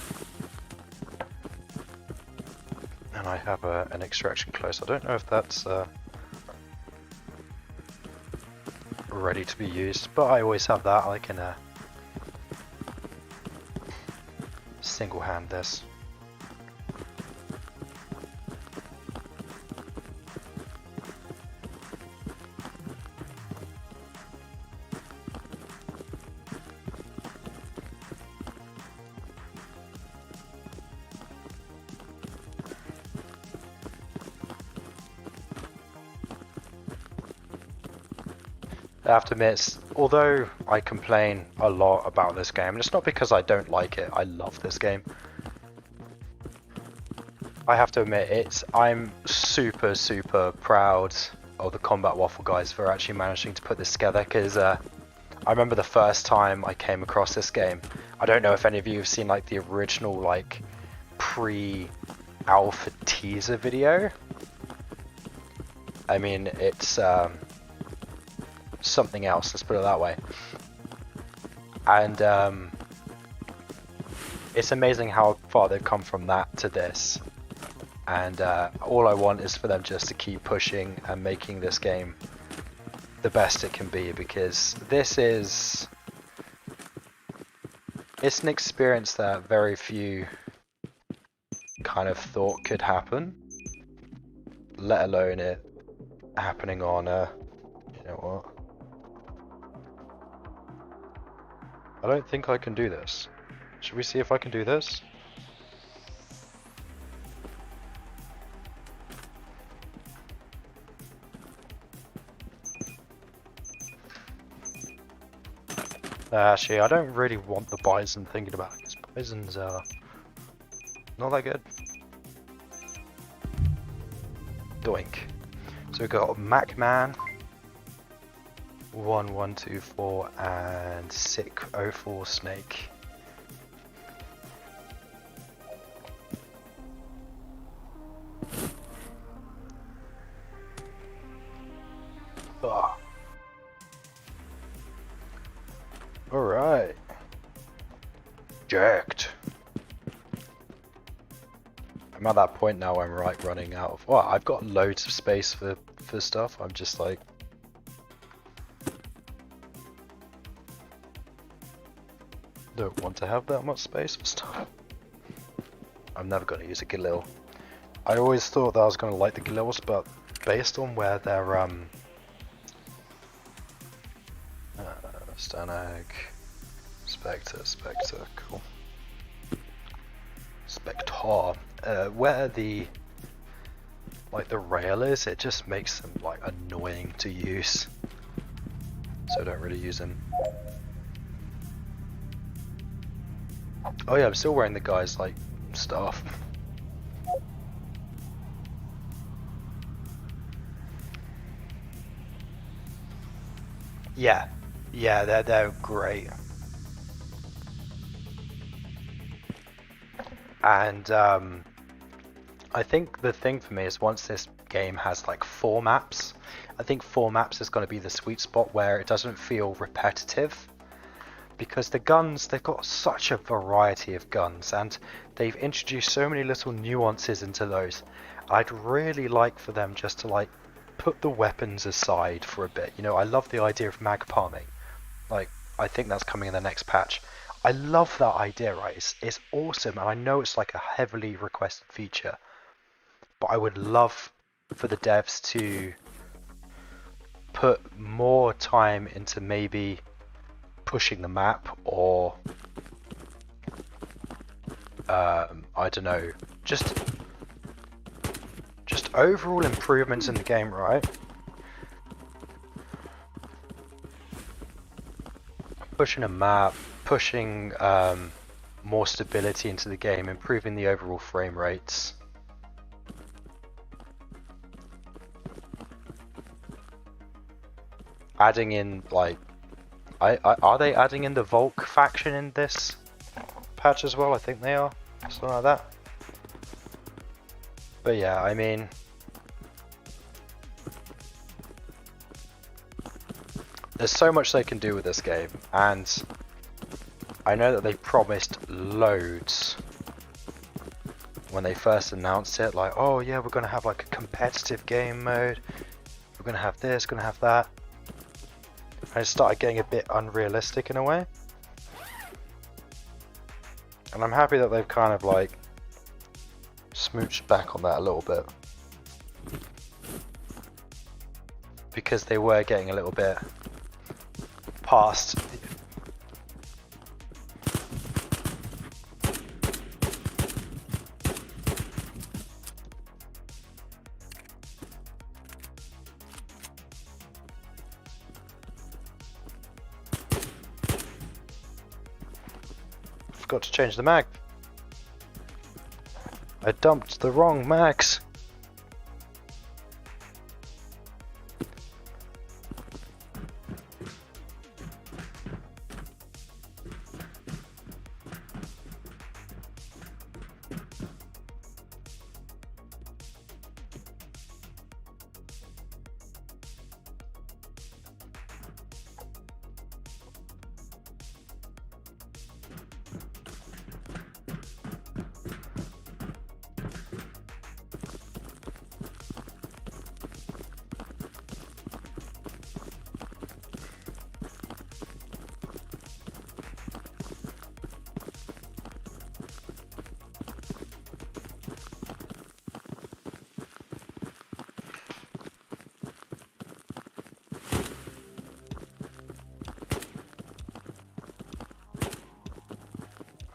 S1: And I have an extraction close. I don't know if that's ready to be used, but I always have that. I can single hand this. I have to admit, although I complain a lot about this game, and it's not because I don't like it, I love this game. I have to admit, I'm super proud of the Combat Waffle guys for actually managing to put this together, because I remember the first time I came across this game. I don't know if any of you have seen like the original like pre-alpha teaser video. I mean, it's something else, let's put it that way. And it's amazing how far they've come from that to this. And all I want is for them just to keep pushing and making this game the best it can be, because this is... it's an experience that very few kind of thought could happen, let alone it happening on you know what? I don't think I can do this. Should we see if I can do this? Actually, I don't really want the Bison thinking about it, because Bison's not that good. Doink. So we've got MacMan, 1124 and Sick04 Snake. Ah. Alright. Jacked. I'm at that point now, I'm right running out of... well, I've got loads of space for stuff, I'm just like... don't want to have that much space for stuff. I'm never going to use a Galil. I always thought that I was going to like the Galils, but based on where they're Stanag, Spectre, cool. Spectre, where the rail is, it just makes them like annoying to use. So I don't really use them. Oh yeah, I'm still wearing the guy's like stuff. Yeah, Yeah, they're great. And I think the thing for me is once this game has like 4 maps, I think 4 maps is going to be the sweet spot where it doesn't feel repetitive. Because the guns, they've got such a variety of guns and they've introduced so many little nuances into those. I'd really like for them just to like put the weapons aside for a bit. You know, I love the idea of mag palming. Like, I think that's coming in the next patch. I love that idea, right? It's awesome, and I know it's like a heavily requested feature. But I would love for the devs to put more time into maybe pushing the map, or I don't know, just overall improvements in the game, right? Pushing a map, pushing more stability into the game, improving the overall frame rates. Adding in like, are they adding in the Volk faction in this patch as well? I think they are, something like that. But yeah, I mean, there's so much they can do with this game, and I know that they promised loads when they first announced it, like, oh yeah, we're gonna have like a competitive game mode, we're gonna have this, gonna have that. And it started getting a bit unrealistic in a way. And I'm happy that they've kind of like smooched back on that a little bit. Because they were getting a little bit past. Forgot to change the mag. I dumped the wrong mags.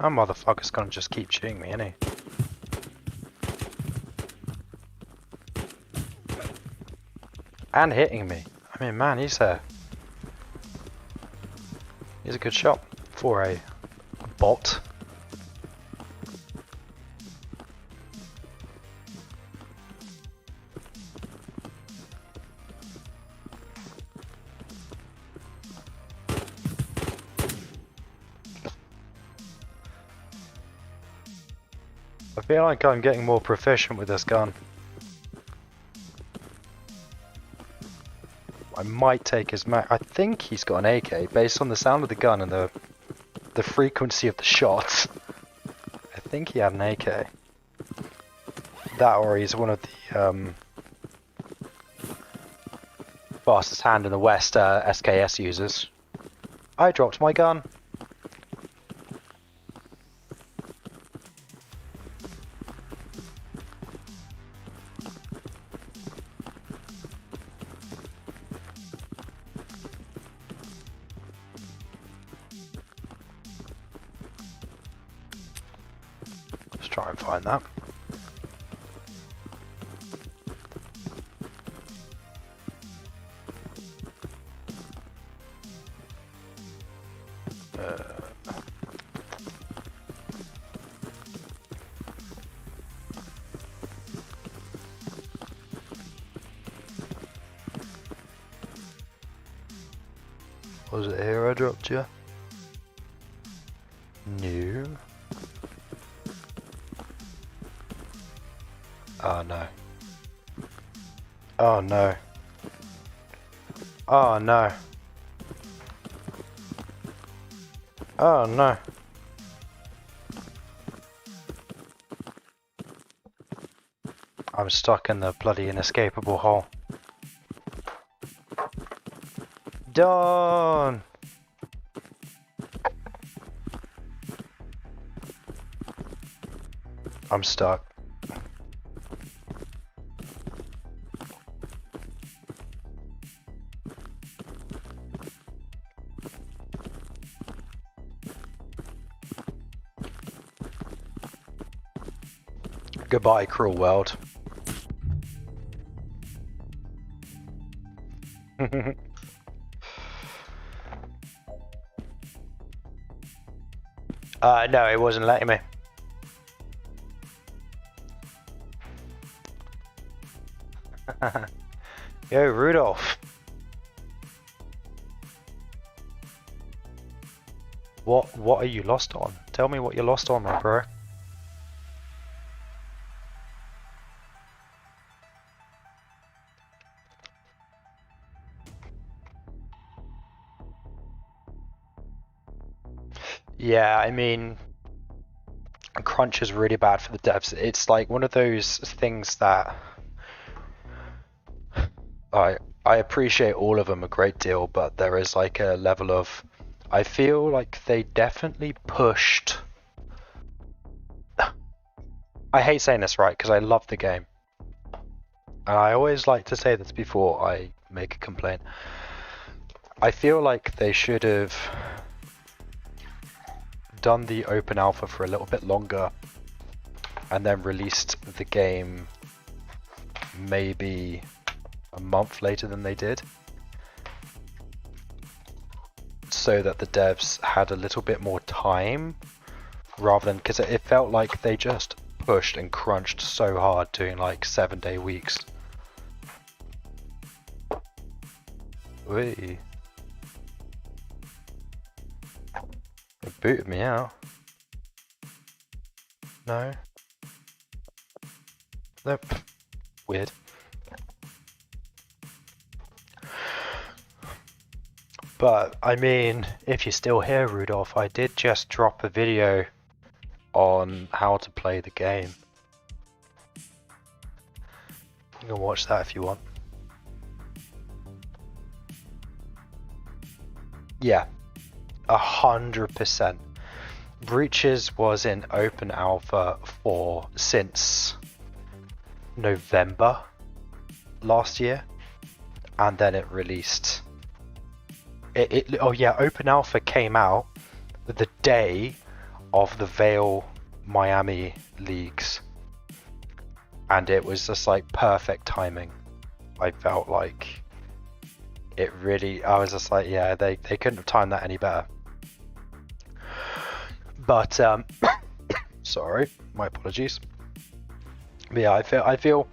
S1: That motherfucker's gonna just keep shooting me, isn't he? And hitting me. I mean, man, he's a good shot for a bot. I feel like I'm getting more proficient with this gun. I might take his mag. I think he's got an AK based on the sound of the gun and the frequency of the shots. I think he had an AK. That, or he's one of the fastest hand in the West SKS users. I dropped my gun. Let's try and find that. Was it here I dropped you? No. Oh no. Oh no. Oh no. Oh no. I'm stuck in the bloody inescapable hole. Done! I'm stuck. Goodbye, cruel world. No, it wasn't letting me. Yo, Rudolph. What are you lost on? Tell me what you're lost on, my bro. Yeah, I mean, crunch is really bad for the devs. It's like one of those things that I appreciate all of them a great deal, but there is like a level of, I feel like they definitely pushed. I hate saying this, right, because I love the game. And I always like to say this before I make a complaint. I feel like they should have done the open alpha for a little bit longer and then released the game maybe a month later than they did, so that the devs had a little bit more time, rather than, because it felt like they just pushed and crunched so hard doing like 7-day weeks. Wait. It booted me out. No. Nope. Weird. But, I mean, if you're still here, Rudolph, I did just drop a video on how to play the game. You can watch that if you want. Yeah, 100%. Breaches was in open alpha since November last year, and then it released. Oh yeah, open alpha came out the day of the Vale Miami leagues, and it was just like perfect timing. I felt like it really, I was just like, yeah, they couldn't have timed that any better. But sorry, my apologies. But yeah, I feel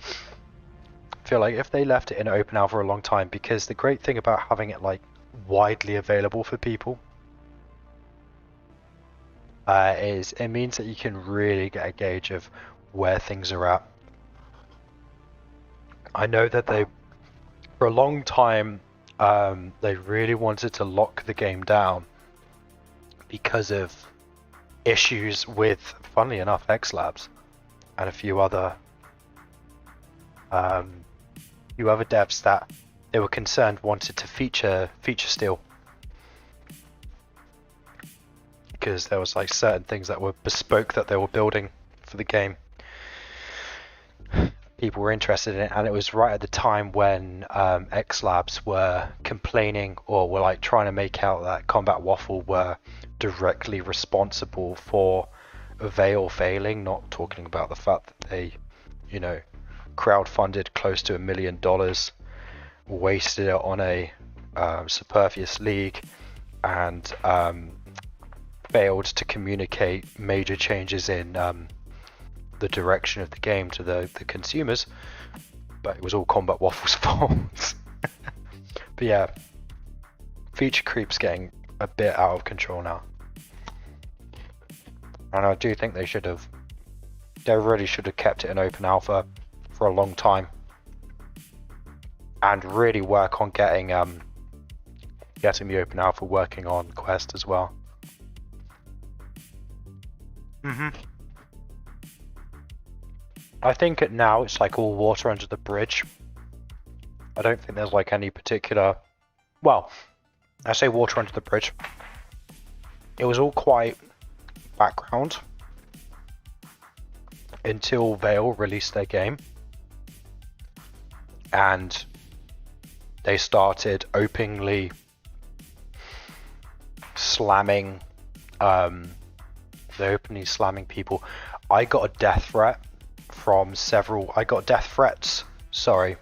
S1: like if they left it in open alpha for a long time, because the great thing about having it like widely available for people is it means that you can really get a gauge of where things are at. I know that they, for a long time, they really wanted to lock the game down because of issues with, funnily enough, X Labs and a few other devs that they were concerned wanted to feature steal, because there was like certain things that were bespoke that they were building for the game. People were interested in it, and it was right at the time when X Labs were complaining, or were like trying to make out that Combat Waffle were directly responsible for Vale failing, not talking about the fact that they, you know, crowdfunded close to $1 million, wasted it on a superfluous league, and failed to communicate major changes in the direction of the game to the consumers. But it was all Combat Waffle's fault. But yeah, feature creep's getting a bit out of control now. And I do think they really should have kept it in open alpha for a long time. And really work on getting the open alpha working on Quest as well. I think now it's like all water under the bridge. I don't think there's like any particular, well, I say water under the bridge. It was all quite background until Valve released their game and they started openly slamming people. I got death threats, sorry.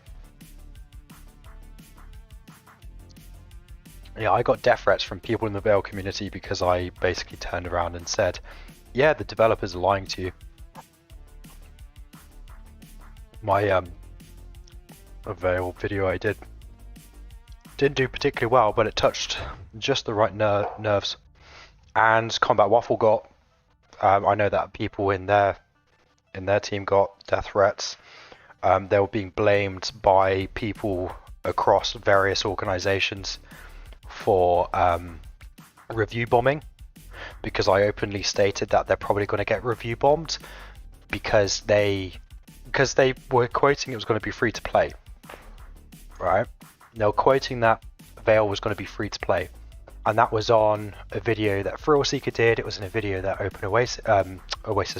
S1: Yeah, I got death threats from people in the Valve community because I basically turned around and said, yeah, the developers are lying to you. My a Valve video I didn't do particularly well, but it touched just the right nerves. And Combat Waffle got, I know that people in their team got death threats. They were being blamed by people across various organizations for review bombing, because I openly stated that they're probably going to get review bombed because they were quoting it was going to be free to play, right? They were quoting that Veil was going to be free to play, and that was on a video that Thrillseeker did. It was in a video that Open Oasis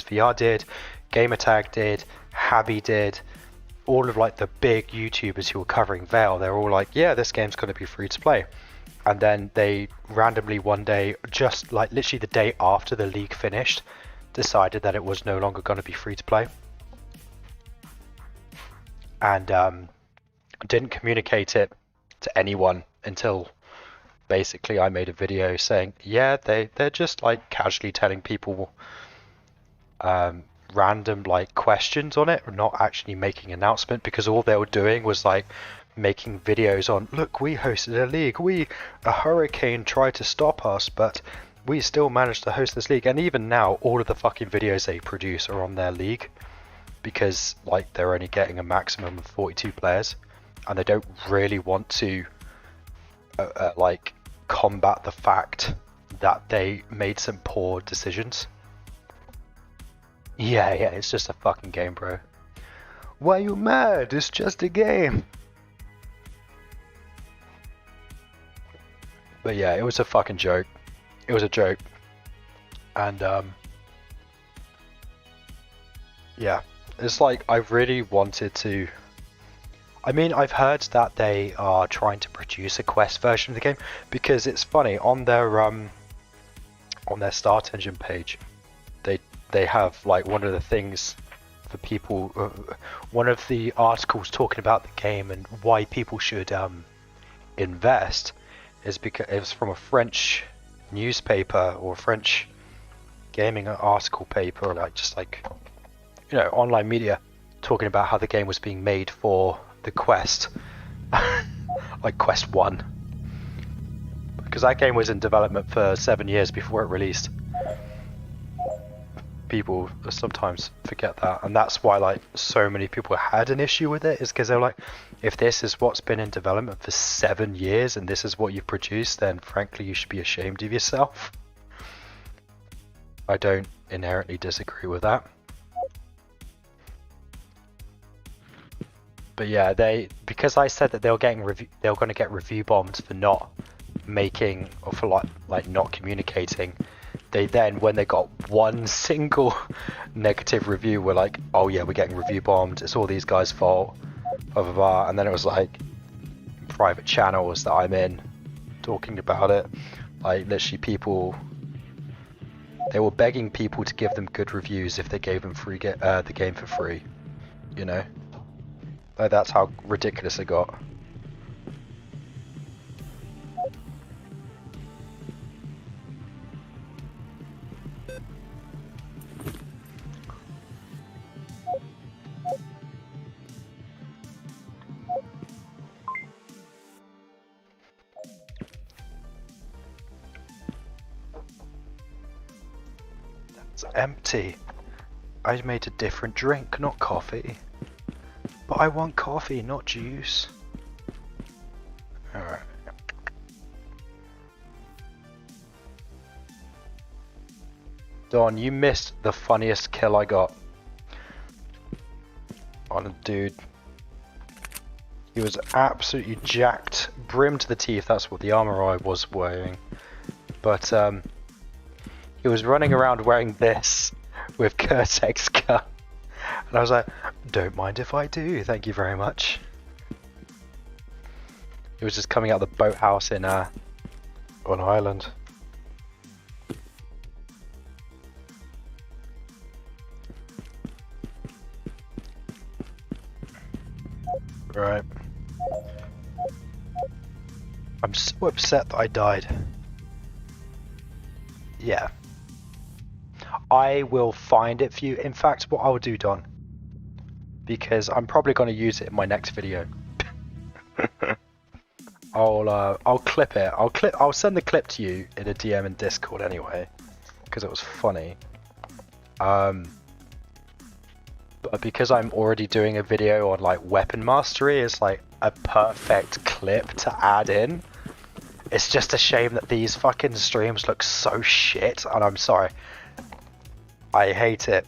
S1: VR did, Gamertag did, Habby did. All of like the big YouTubers who were covering Veil, they're all like, yeah, this game's going to be free to play. And then they randomly one day, just like literally the day after the league finished, decided that it was no longer going to be free to play. And didn't communicate it to anyone until basically I made a video saying, yeah, they're just like casually telling people random like questions on it, not actually making an announcement, because all they were doing was like making videos on, look, we hosted a league, a hurricane tried to stop us, but we still managed to host this league. And even now, all of the fucking videos they produce are on their league, because like they're only getting a maximum of 42 players, and they don't really want to like combat the fact that they made some poor decisions. Yeah, it's just a fucking game, bro. Why are you mad? It's just a game. But yeah, it was a fucking joke. It was a joke. And yeah, it's like I really wanted to. I mean, I've heard that they are trying to produce a Quest version of the game, because it's funny, on their Start Engine page, they have like one of the things for people, one of the articles talking about the game and why people should invest is because it was from a French newspaper or French gaming article paper, like just like, you know, online media, talking about how the game was being made for the Quest, like Quest 1, because that game was in development for 7 years before it released. People sometimes forget that, and that's why like so many people had an issue with it, is because they're like, if this is what's been in development for 7 years and this is what you've produced, then frankly you should be ashamed of yourself. I don't inherently disagree with that. But yeah, because I said that they were going to get review bombed for not making, or for like not communicating, they then, when they got one single negative review, were like, oh yeah, we're getting review bombed, it's all these guys' fault, blah blah blah. And then it was like private channels that I'm in talking about it, like literally people, they were begging people to give them good reviews if they gave them the game for free, you know. Like, that's how ridiculous it got. It's empty. I made a different drink, not coffee. But I want coffee, not juice. Alright. Don, you missed the funniest kill I got on a dude. He was absolutely jacked, brim to the teeth. That's what the armor I was wearing. But he was running around wearing this with Corsair's gun. And I was like, don't mind if I do, thank you very much. He was just coming out of the boathouse in on Ireland. Right. I'm so upset that I died. Yeah. I will find it for you. In fact, what I'll do, Don, because I'm probably going to use it in my next video. I'll clip it. I'll send the clip to you in a DM in Discord anyway, because it was funny. But because I'm already doing a video on like weapon mastery, it's like a perfect clip to add in. It's just a shame that these fucking streams look so shit, and I'm sorry. I hate it.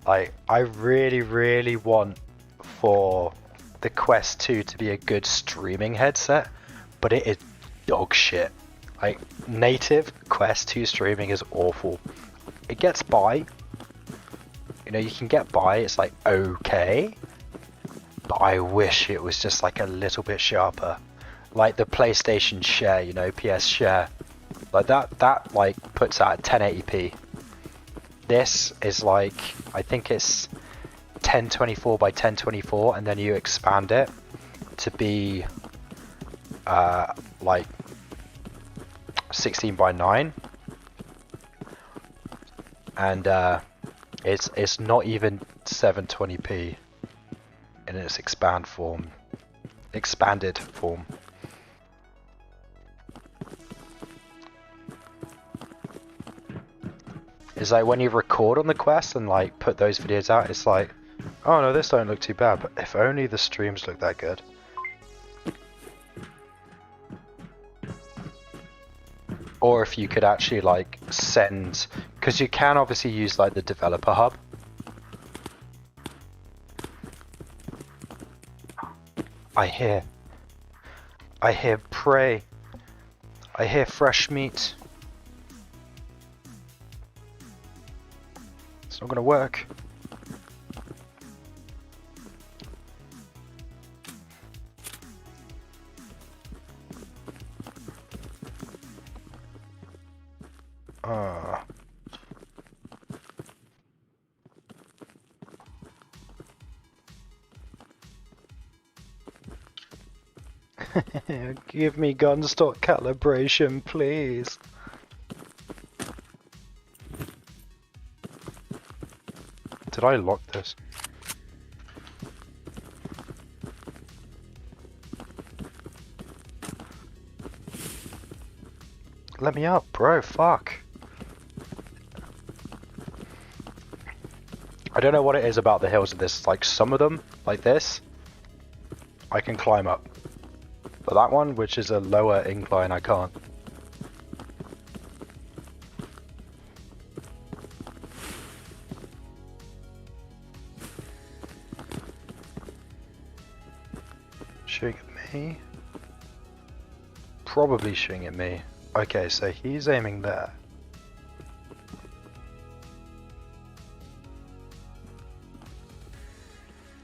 S1: I really, really want for the Quest 2 to be a good streaming headset, but it is dog shit. Like, native Quest 2 streaming is awful. It gets by. You know, you can get by, it's like okay, but I wish it was just like a little bit sharper. Like the PlayStation Share, you know, PS Share. Like that like puts out at 1080p. This is like, I think it's 1024 by 1024, and then you expand it to be like 16 by 9. And it's not even 720p in its expanded form. It's like when you record on the Quest and like put those videos out, it's like, oh no, this don't look too bad, but if only the streams look that good. Or if you could actually like send, because you can obviously use like the developer hub. I hear prey. I hear fresh meat. It's not gonna work. Give me gun stock calibration, please. Did I lock this? Let me up, bro, fuck. I don't know what it is about the hills of this, like some of them, like this, I can climb up. But that one, which is a lower incline, I can't. Shooting at me? Probably shooting at me. Okay, so he's aiming there.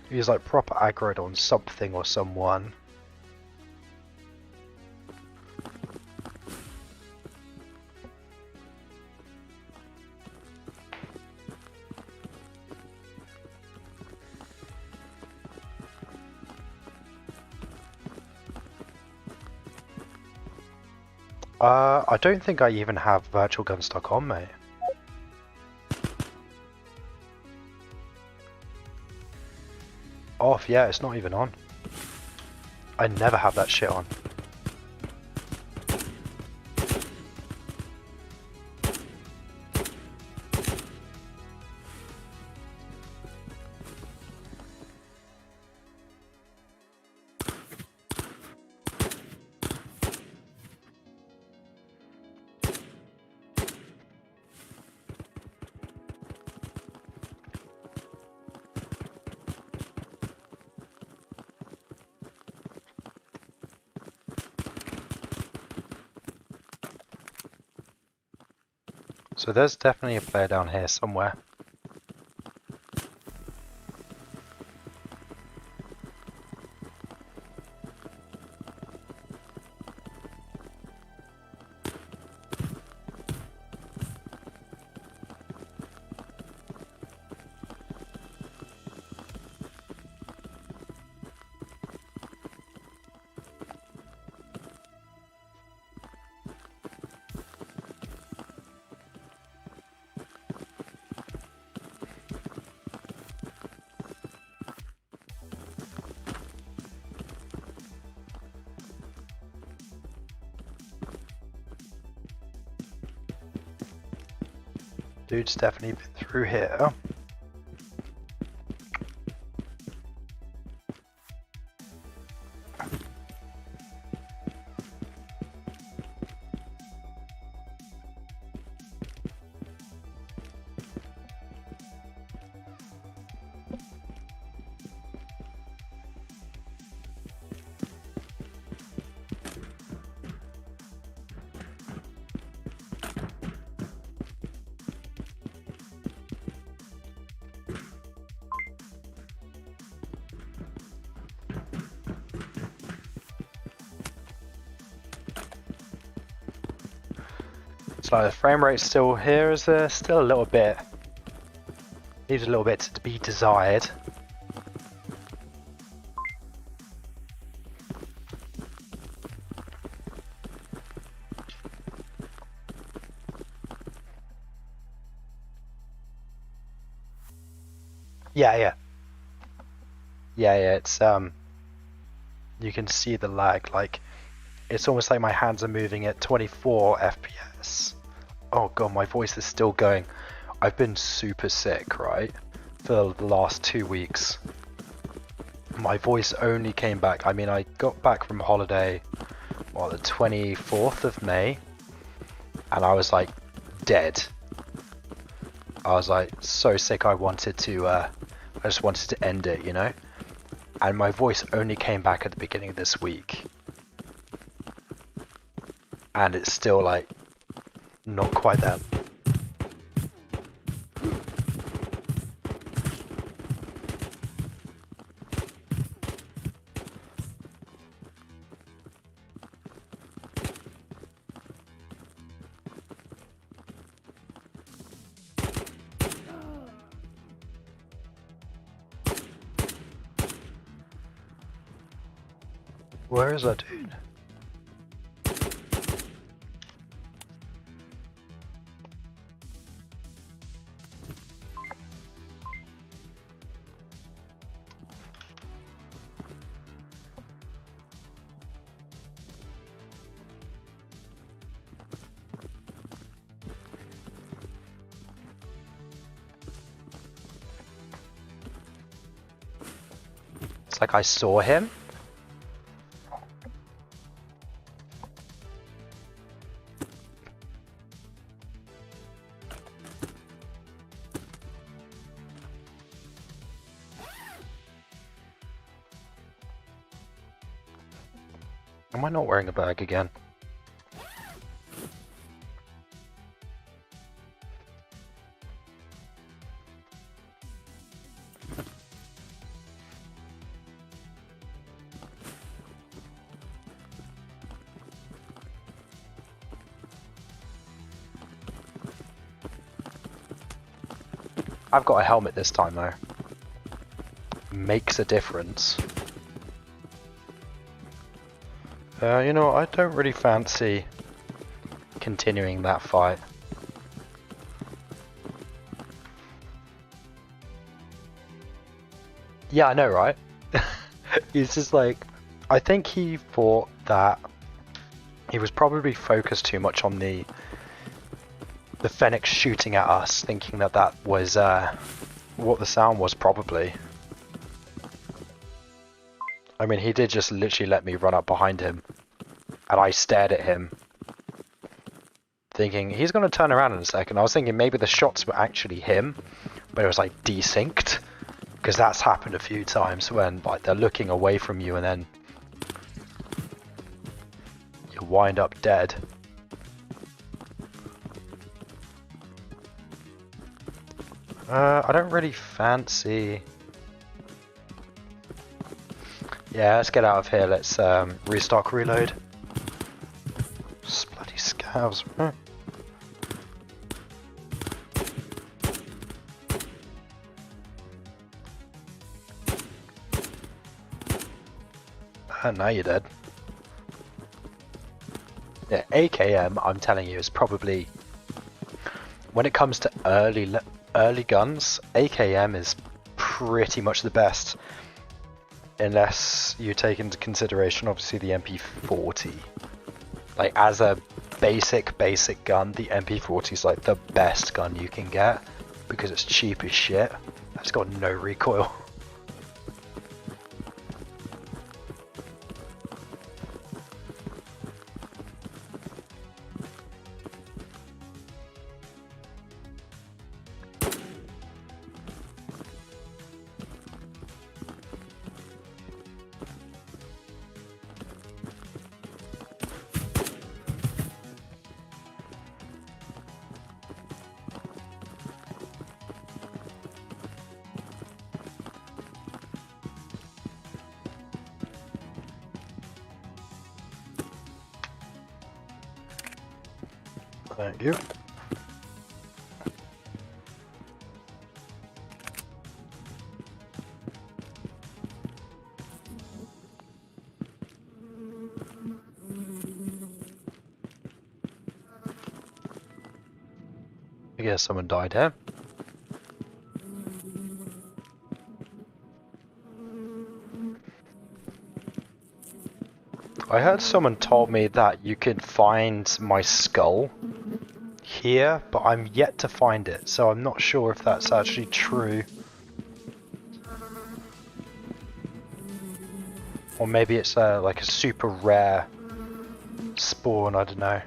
S1: He's like proper aggroed on something or someone. I don't think I even have virtual gun stock on, mate. Off, yeah, it's not even on. I never have that shit on. So there's definitely a player down here somewhere. Dude's definitely been through here. So the frame rate's still here, is there? Still a little bit. Leaves a little bit to be desired. Yeah. Yeah, it's you can see the lag, like it's almost like my hands are moving at 24 FPS. Oh god, my voice is still going. I've been super sick, right? For the last 2 weeks. My voice only came back. I mean, I got back from holiday, the 24th of May, and I was like dead. I was like so sick I just wanted to end it, you know? And my voice only came back at the beginning of this week. And it's still like not quite there. Where is that dude? It's like I saw him. Am I not wearing a bag again? I've got a helmet this time though. Makes a difference. You know, I don't really fancy continuing that fight. Yeah, I know, right? He's just like, I think he thought that he was probably focused too much on the Fenix shooting at us, thinking that that was what the sound was probably. I mean, he did just literally let me run up behind him, and I stared at him, thinking he's going to turn around in a second. I was thinking maybe the shots were actually him, but it was like desynced, because that's happened a few times when like they're looking away from you and then you wind up dead. I don't really fancy... Yeah, let's get out of here. Let's restock, reload. Bloody scavs. Huh? Now you're dead. Yeah, AKM, I'm telling you, is probably... When it comes to early guns, AKM is pretty much the best. Unless you take into consideration, obviously, the MP40. Like, as a basic gun, the MP40 is like the best gun you can get. Because it's cheap as shit. It's got no recoil. Thank you. I guess someone died here. I heard someone told me that you could find my skull here, but I'm yet to find it, so I'm not sure if that's actually true. Or maybe it's like a super rare spawn, I don't know.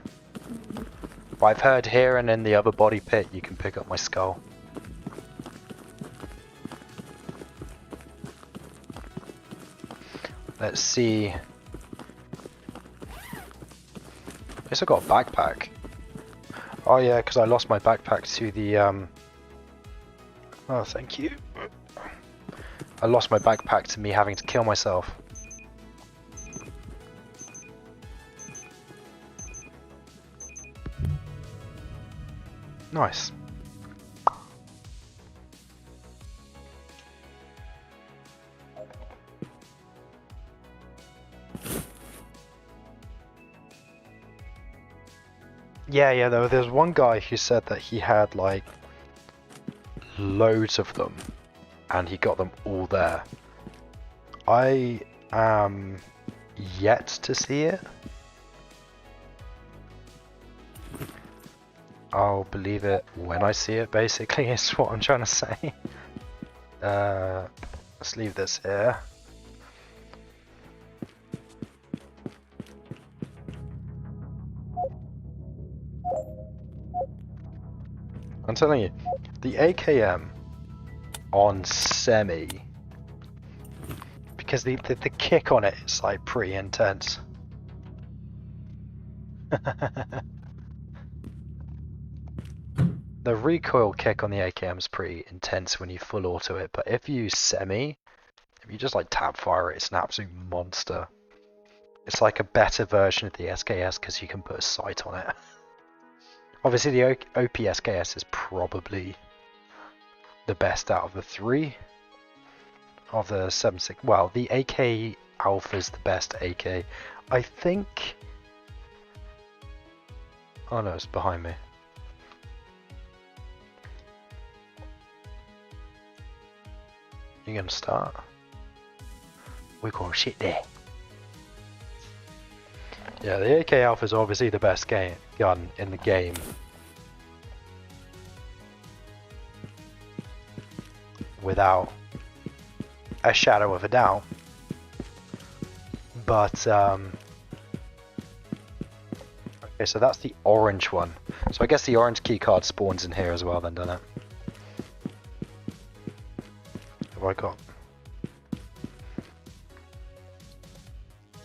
S1: But I've heard here and in the other body pit you can pick up my skull. Let's see. At least I got a backpack. Oh yeah, because I lost my backpack to the Oh, thank you. I lost my backpack to me having to kill myself. Nice. Yeah, though there's one guy who said that he had like loads of them and he got them all there. I am yet to see it. I'll believe it when I see it, basically, is what I'm trying to say. Let's leave this here. I'm telling you, the AKM on semi, because the kick on it is like pretty intense. The recoil kick on the AKM is pretty intense when you full auto it, but if you semi, if you just like tap fire it, it's an absolute monster. It's like a better version of the SKS because you can put a sight on it. Obviously the OP SKS is probably the best out of the three. Of the 7.6, well, the AK Alpha is the best AK. I think... Oh no, it's behind me. You gonna start? We call shit there. Yeah, the AK Alpha is obviously the best gun in the game. Without a shadow of a doubt. But, okay, so that's the orange one. So I guess the orange keycard spawns in here as well then, doesn't it? What have I got?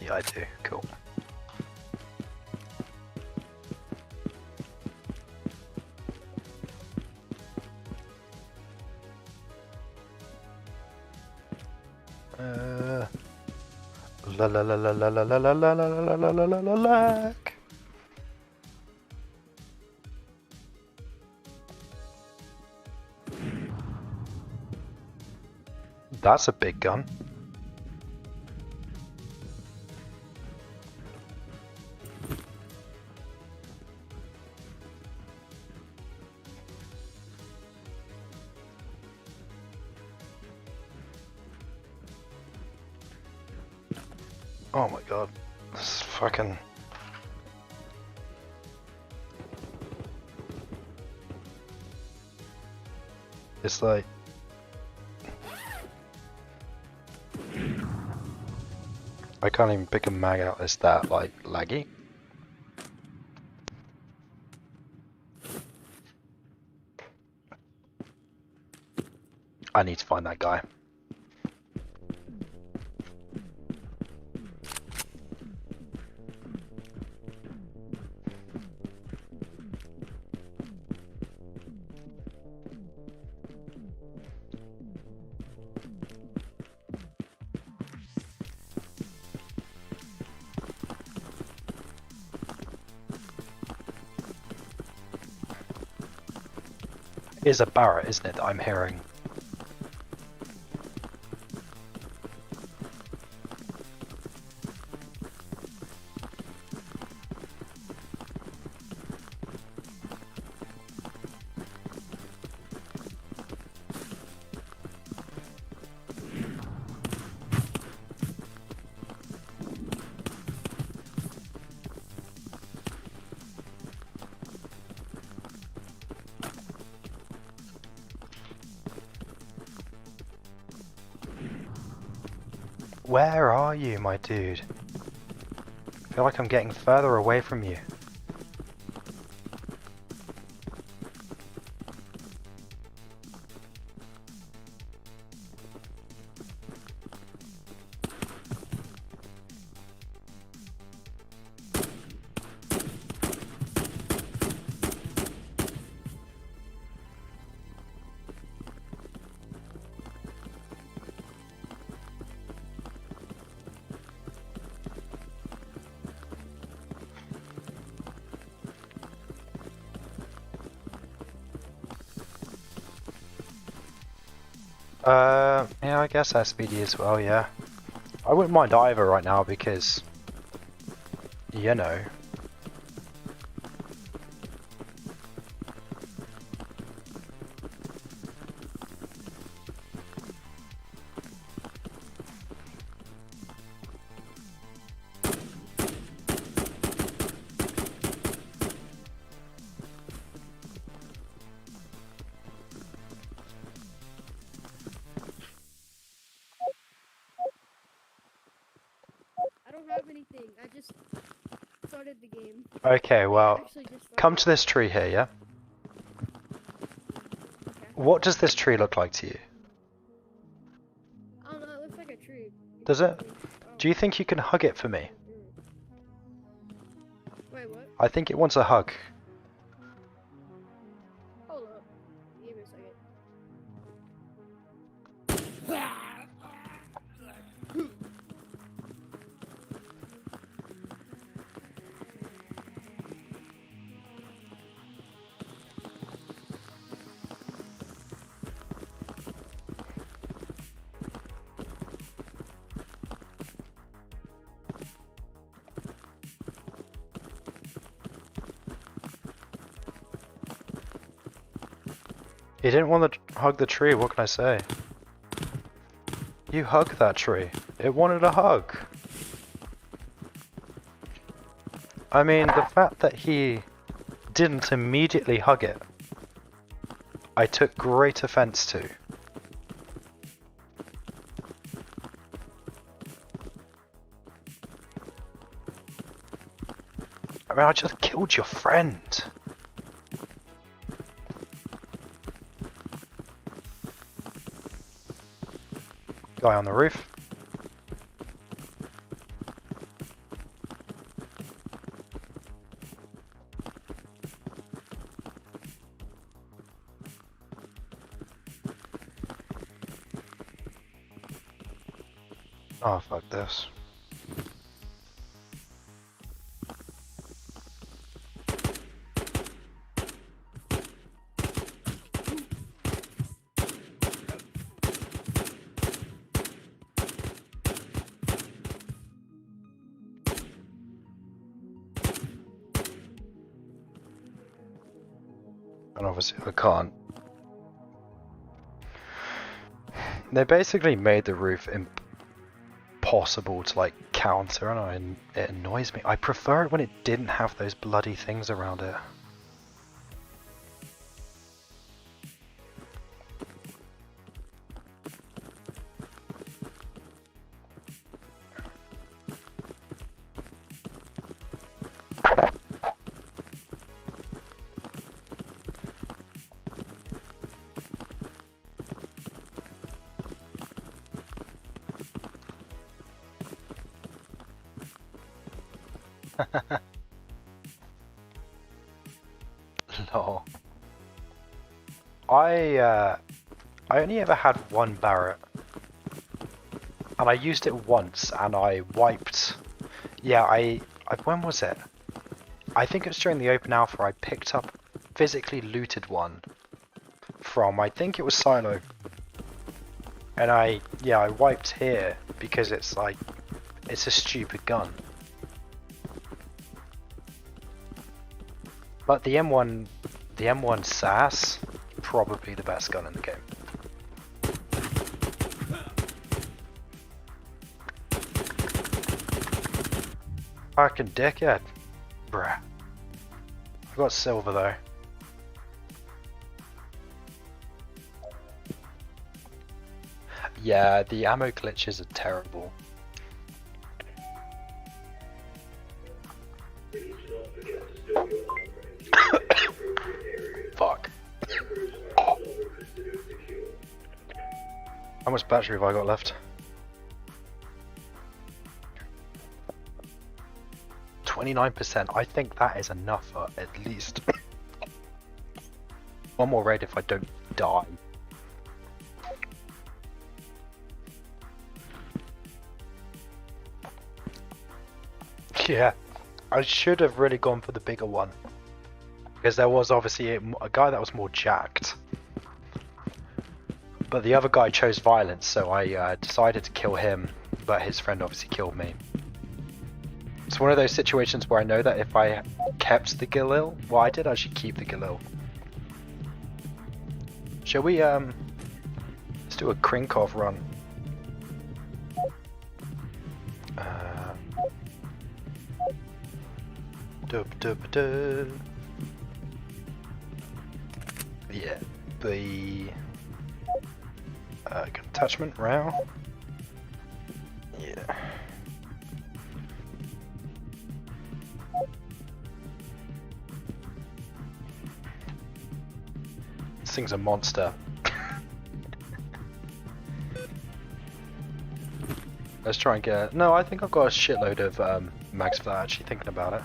S1: Yeah, I do. Cool. La la la la la la la la la la la la la la la lag. That's a big gun. Oh my god. This is fucking... It's like... I can't even pick a mag out that's that, like, laggy. I need to find that guy. It is a Barrett, isn't it, that I'm hearing? Where are you, my dude? I feel like I'm getting further away from you. Yeah, I guess SPD as well, yeah. I wouldn't mind either right now because, you know.
S3: Anything. I just started the game.
S1: Okay, well, come to this tree here, yeah?
S3: Okay.
S1: What does this tree look like to you?
S3: I don't know, it looks like a tree.
S1: Does it?
S3: Oh.
S1: Do you think you can hug it for me?
S3: Wait, what?
S1: I think it wants a hug.
S3: Hold up. Give me a second.
S1: He didn't want to hug the tree, what can I say? You hug that tree. It wanted a hug. I mean, the fact that he didn't immediately hug it, I took great offense to. I mean, I just killed your friend. Guy on the roof. Oh, fuck this. And obviously I can't. They basically made the roof impossible to like counter, and it annoys me. I prefer it when it didn't have those bloody things around it. Lol. I only ever had one Barrett, and I used it once, and I wiped. Yeah, I when was it? I think it was during the open alpha. I picked up, physically looted one from, I think it was Silo, and I wiped here because it's like, it's a stupid gun. But the M1 SAS, probably the best gun in the game. Fucking dickhead. Bruh. I got silver though. Yeah, the ammo glitches are terrible. Fuck. How much battery have I got left? 29%. I think that is enough for at least one more raid if I don't die. Yeah, I should have really gone for the bigger one, because there was obviously a guy that was more jacked, but the other guy chose violence, so I decided to kill him, but his friend obviously killed me. It's one of those situations where I know that if I kept the Galil, well, I did actually keep the Galil. Shall we let's do a Krinkov run. Yeah, the attachment round. Yeah. This thing's a monster. Let's try and get. No, I think I've got a shitload of mags for that. Actually, thinking about it.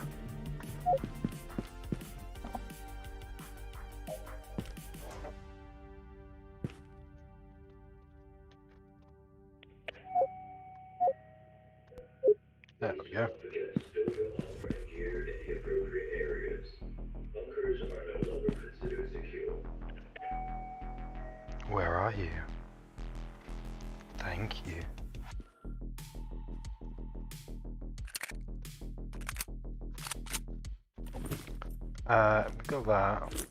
S1: There we go. Where are you? Thank you. We got that.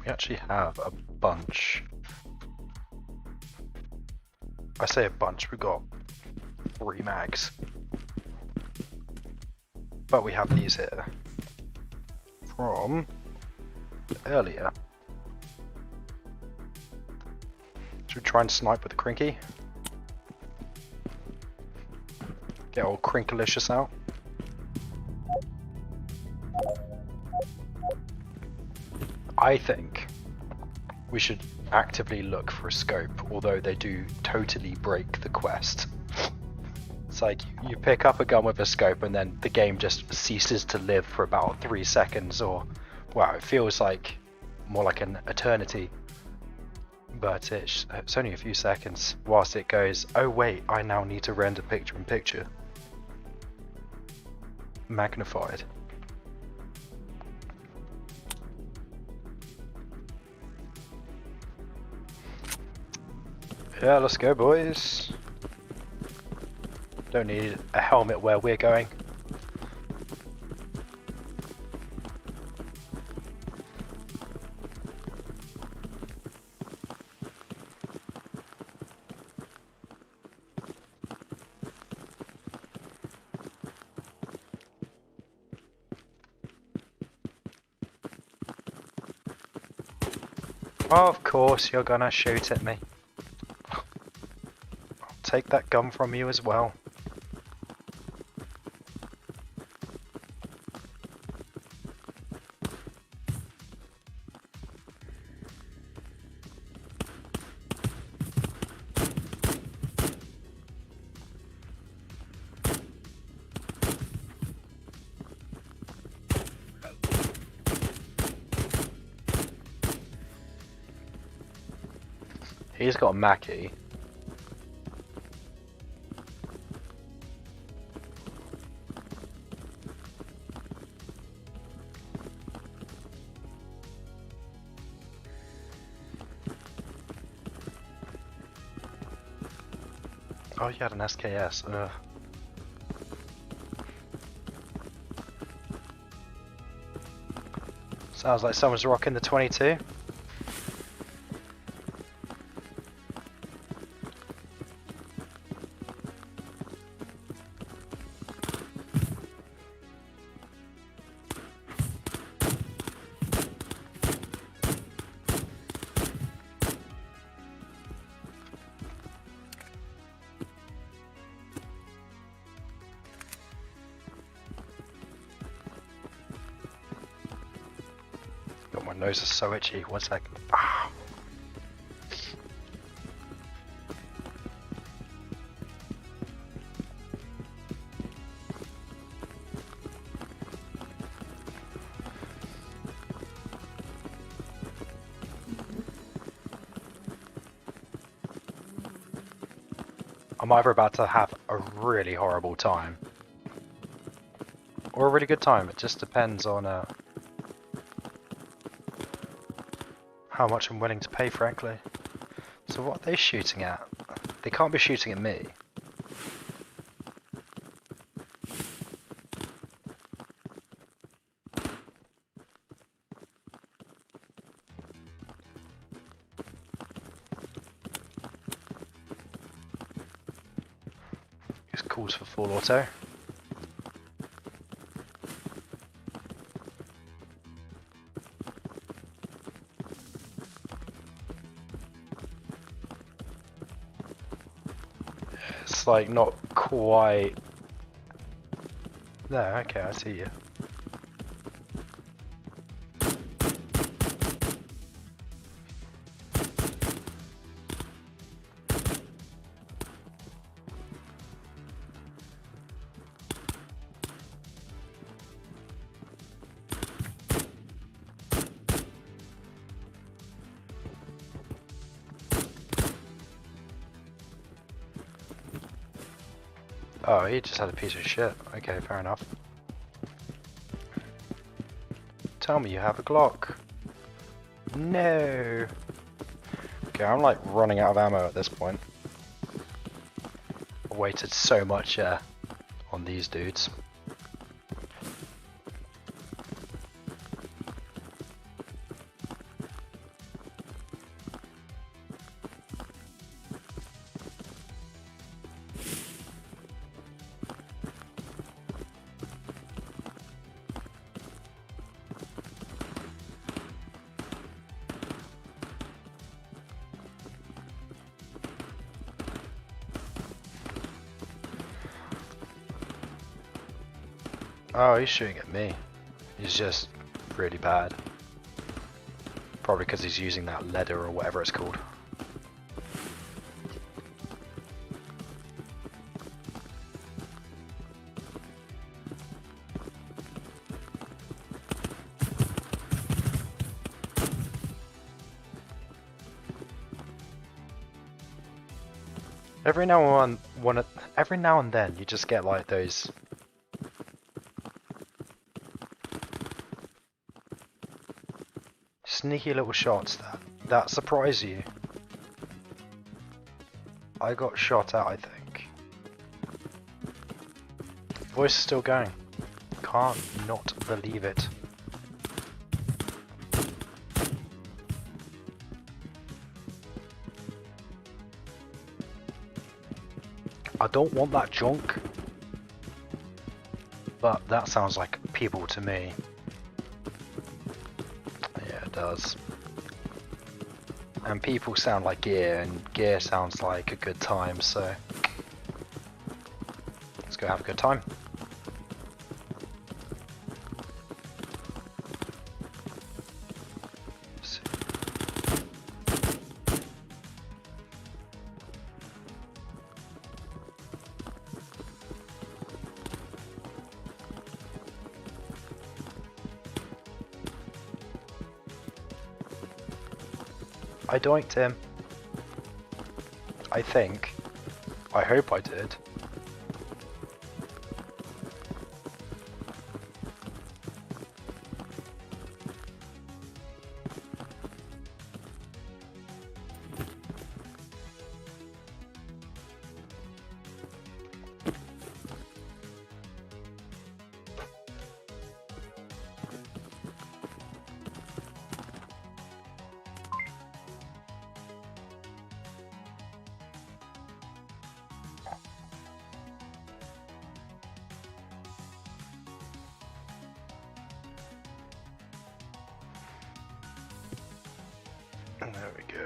S1: We actually have a bunch. I say a bunch, we got 3 mags. But we have these here from earlier. Should we try and snipe with the Crinky? Get old Crinkalicious out. I think we should actively look for a scope, although they do totally break the quest. It's like you pick up a gun with a scope and then the game just ceases to live for about 3 seconds, or wow, it feels like more like an eternity. But it's only a few seconds whilst it goes, oh wait, I now need to render picture in picture. Magnified. Yeah, let's go, boys. Don't need a helmet where we're going. Of course you're gonna shoot at me. I'll take that gun from you as well. He's got a Mackie. Oh, you had an SKS. Ugh. Sounds like someone's rocking the 22. God, my nose is so itchy. 1 second. Ah. I'm either about to have a really horrible time or a really good time. It just depends on how much I'm willing to pay, frankly. So what are they shooting at? They can't be shooting at me. This calls for full auto. It's like not quite. No, okay, I see you. Oh, he just had a piece of shit. Okay, fair enough. Tell me you have a Glock. No. Okay, I'm like running out of ammo at this point. I waited so much on these dudes. Oh, he's shooting at me. He's just really bad. Probably because he's using that leather or whatever it's called. Every now and then you just get like those sneaky little shots that surprise you. I got shot at, I think. Voice is still going. Can't not believe it. I don't want that junk, but that sounds like people to me. Yeah, it does. And people sound like gear, and gear sounds like a good time, so let's go have a good time. I doinked him. I think. I hope I did. There we go.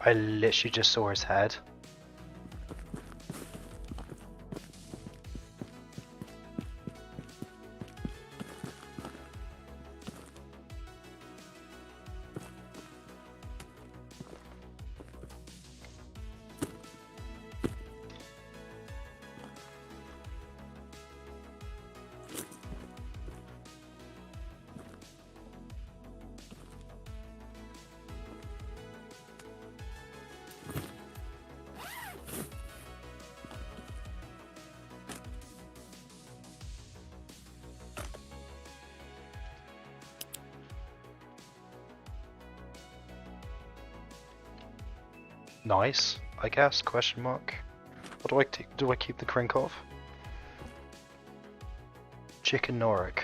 S1: I literally just saw his head. Nice, I guess, question mark. Or do I keep the crink off? Chicken Yorick.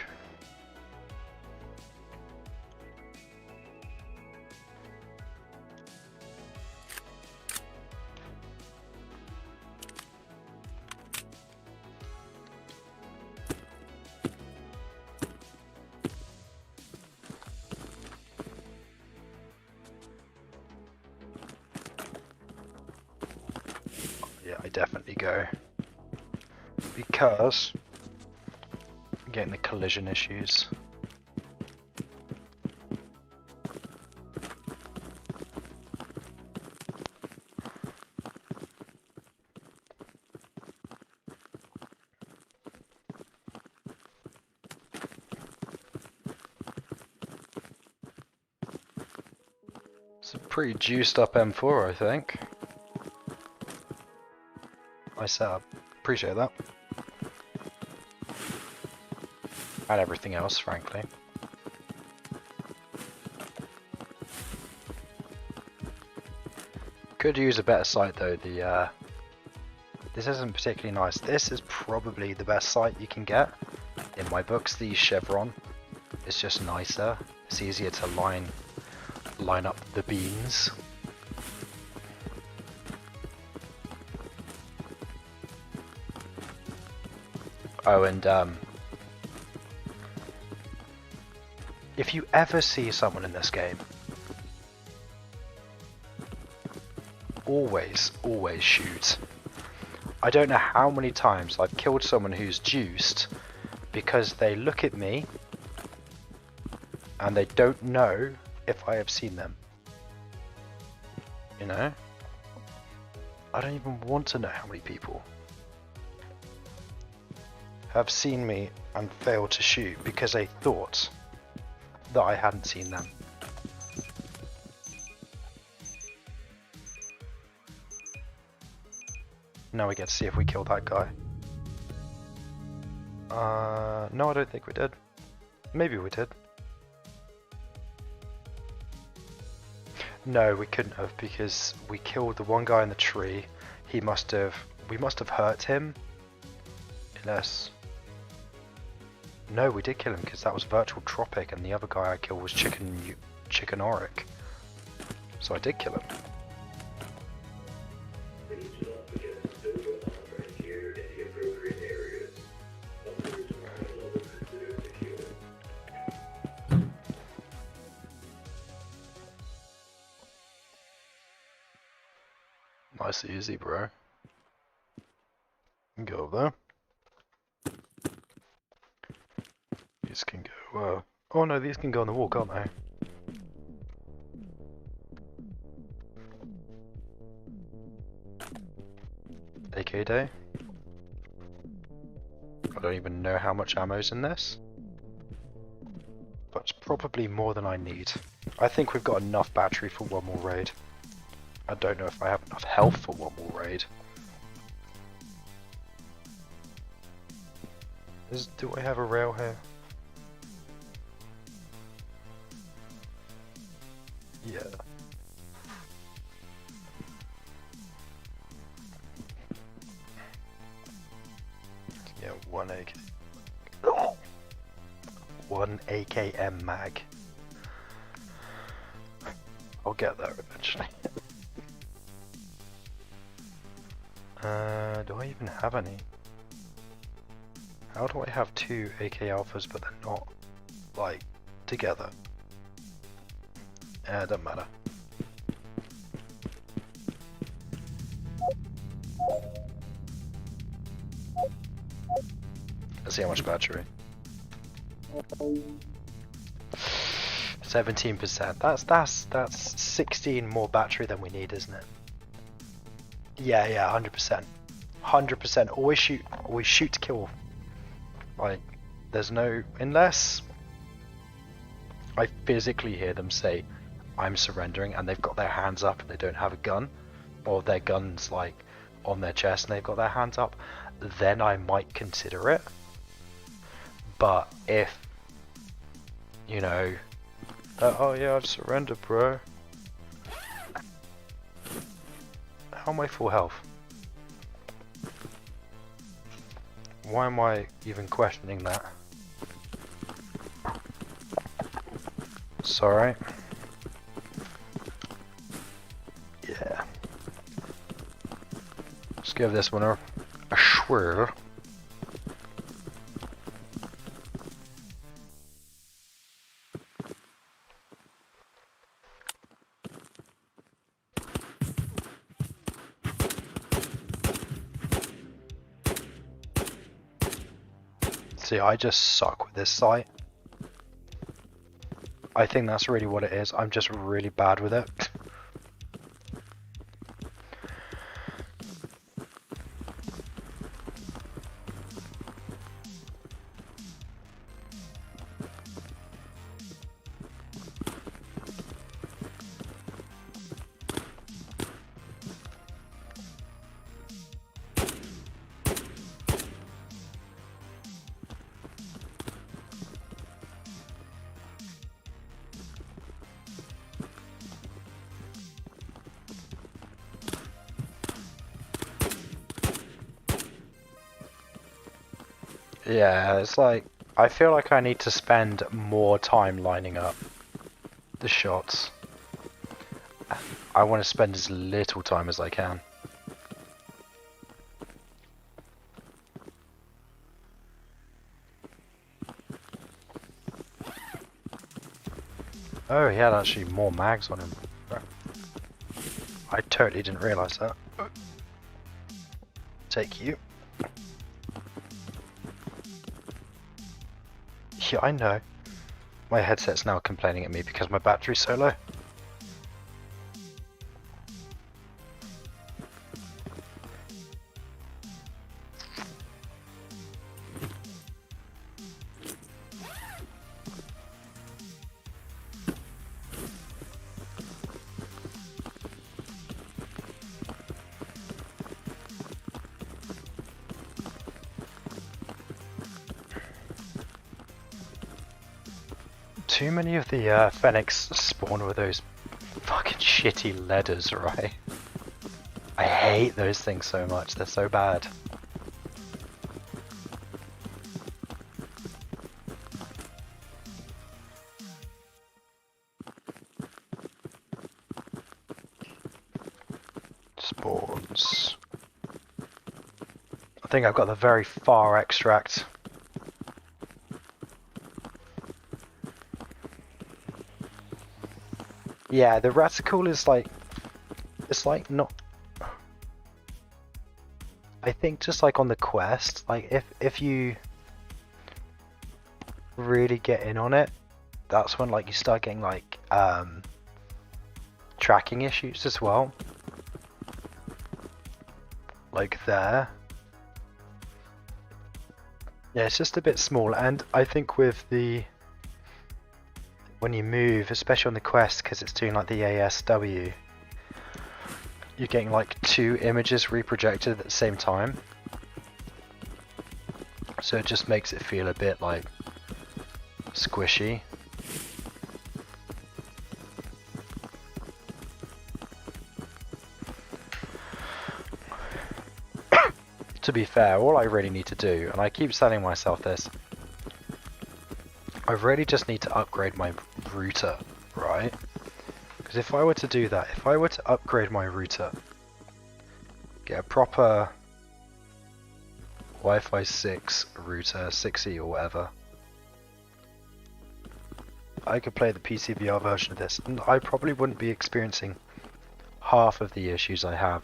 S1: Yeah, I definitely go. Because I'm getting the collision issues. It's a pretty juiced up M4, I think. Nice setup. Appreciate that. And everything else, frankly. Could use a better sight though. This isn't particularly nice. This is probably the best sight you can get. In my books, the Chevron is just nicer. It's easier to line up the beams. Oh, and if you ever see someone in this game, always shoot. I don't know how many times I've killed someone who's juiced because they look at me and they don't know if I have seen them. You know? I don't even want to know how many people have seen me and failed to shoot because they thought that I hadn't seen them. Now we get to see if we kill that guy. No, I don't think we did. Maybe we did. No, we couldn't have because we killed the one guy in the tree. We must have hurt him. Unless... No, we did kill him because that was Virtual Tropic and the other guy I killed was Chicken Yorick. So I did kill him. Nice and easy, bro. Go over there. These can go, oh no, these can go on the wall, can't they? AK day. I don't even know how much ammo's in this. But it's probably more than I need. I think we've got enough battery for one more raid. I don't know if I have enough health for one more raid. Do I have a rail here? Yeah. Yeah, one AK. Oh! One AKM mag. I'll get there eventually. Do I even have any? How do I have two AK alphas but they're not, like, together? Doesn't matter. Let's see how much battery. 17%. That's 16 more battery than we need, isn't it? Yeah, 100%. 100%. Always shoot to kill. Like, there's no... Unless I physically hear them say, I'm surrendering, and they've got their hands up and they don't have a gun, or their gun's, like, on their chest and they've got their hands up, then I might consider it. But if, you know, oh yeah, I've surrendered, bro. How am I full health? Why am I even questioning that? Sorry. Yeah. Let's give this one a swirl. See, I just suck with this sight. I think that's really what it is. I'm just really bad with it. Yeah, it's like, I feel like I need to spend more time lining up the shots. I want to spend as little time as I can. Oh, he had actually more mags on him. I totally didn't realise that. Take you. Yeah, I know. My headset's now complaining at me because my battery's so low. Too many of the Phoenix spawn with those fucking shitty leaders, right? I hate those things so much, they're so bad. Spawns. I think I've got the very far extract. Yeah, the reticle is like, it's like not, I think just like on the quest, like if you really get in on it, that's when like you start getting like tracking issues as well. Like there. Yeah, it's just a bit small, and I think with the when you move, especially on the quest, because it's doing like the ASW, you're getting like 2 images reprojected at the same time. So it just makes it feel a bit like squishy. To be fair, all I really need to do, and I keep telling myself this, I really just need to upgrade my router, right? Because if I were to do that, if I were to upgrade my router, get a proper Wi-Fi 6 router, 6E or whatever, I could play the PCVR version of this, and I probably wouldn't be experiencing half of the issues I have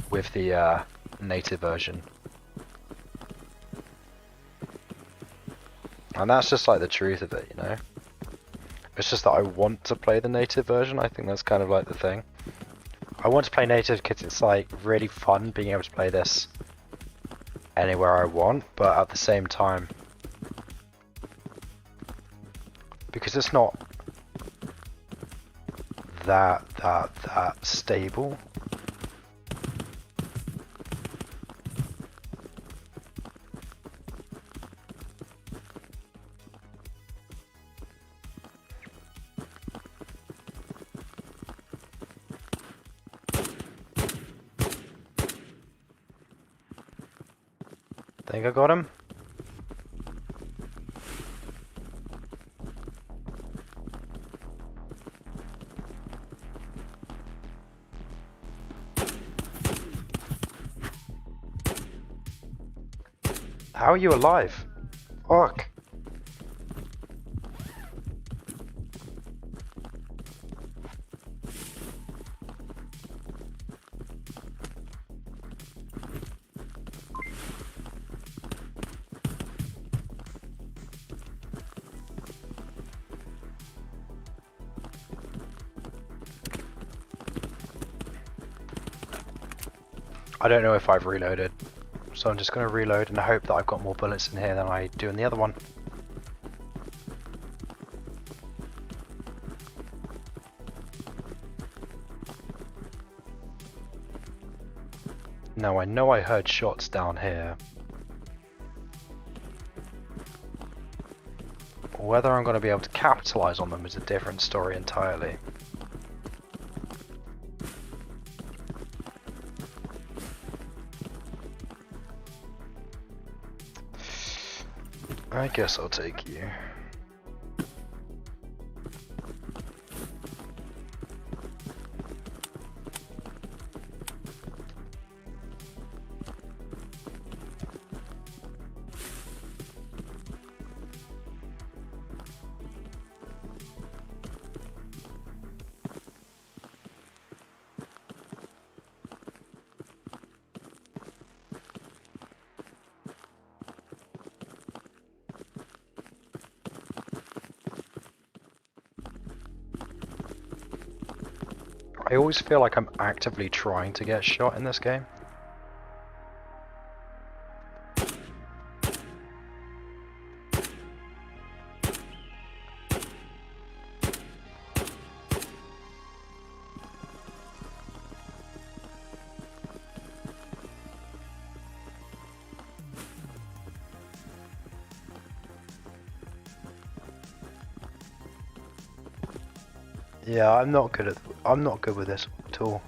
S1: with the native version. And that's just like the truth of it, you know? It's just that I want to play the native version. I think that's kind of like the thing. I want to play native because it's like really fun being able to play this anywhere I want, but at the same time, because it's not that stable. Think I got him? How are you alive? Fuck. I don't know if I've reloaded, so I'm just going to reload and hope that I've got more bullets in here than I do in the other one. Now I know I heard shots down here. Whether I'm going to be able to capitalize on them is a different story entirely. I guess I'll take you. I always feel like I'm actively trying to get shot in this game. Yeah, I'm not good with this at all.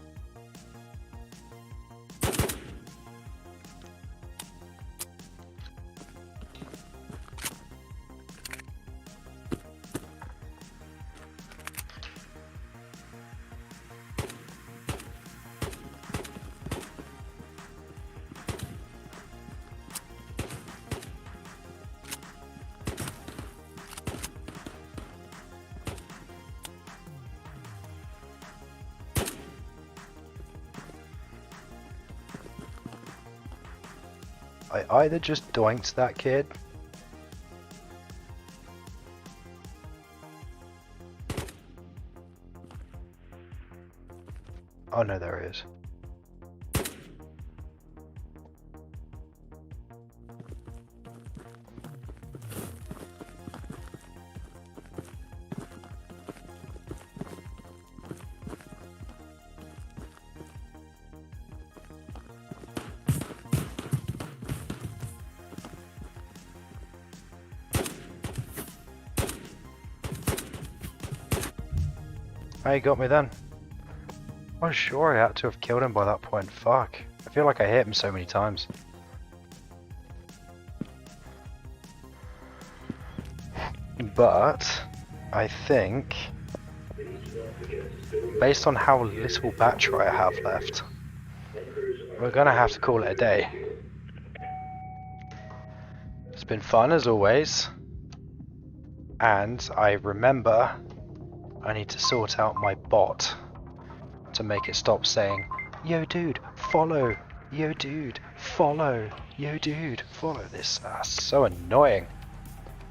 S1: I either just doinked that kid. Oh no, there he is. Oh, he got me then. I was sure I had to have killed him by that point. Fuck. I feel like I hit him so many times. But I think, based on how little battery I have left, we're gonna have to call it a day. It's been fun as always, and I remember I need to sort out my bot to make it stop saying, "Yo dude, follow, yo dude, follow, yo dude, follow." This so annoying.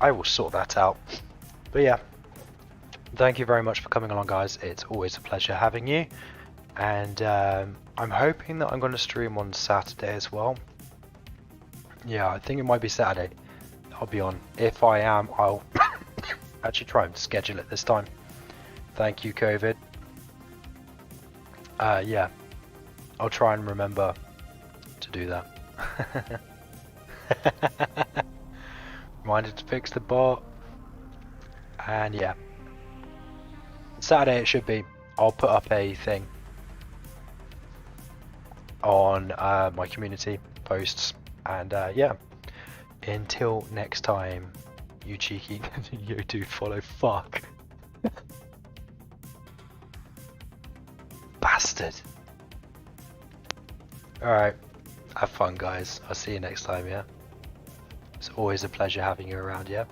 S1: I will sort that out. But yeah, thank you very much for coming along, guys. It's always a pleasure having you, and I'm hoping that I'm going to stream on Saturday as well. Yeah, I think it might be Saturday I'll be on. If I am, I'll actually try and schedule it this time. Thank you, COVID. Yeah, I'll try and remember to do that. Reminded to fix the bot. And yeah, Saturday it should be. I'll put up a thing on my community posts. And yeah, until next time, you cheeky, yo dude, follow, fuck. Bastard. Alright, have fun guys, I'll see you next time, yeah? It's always a pleasure having you around, yeah?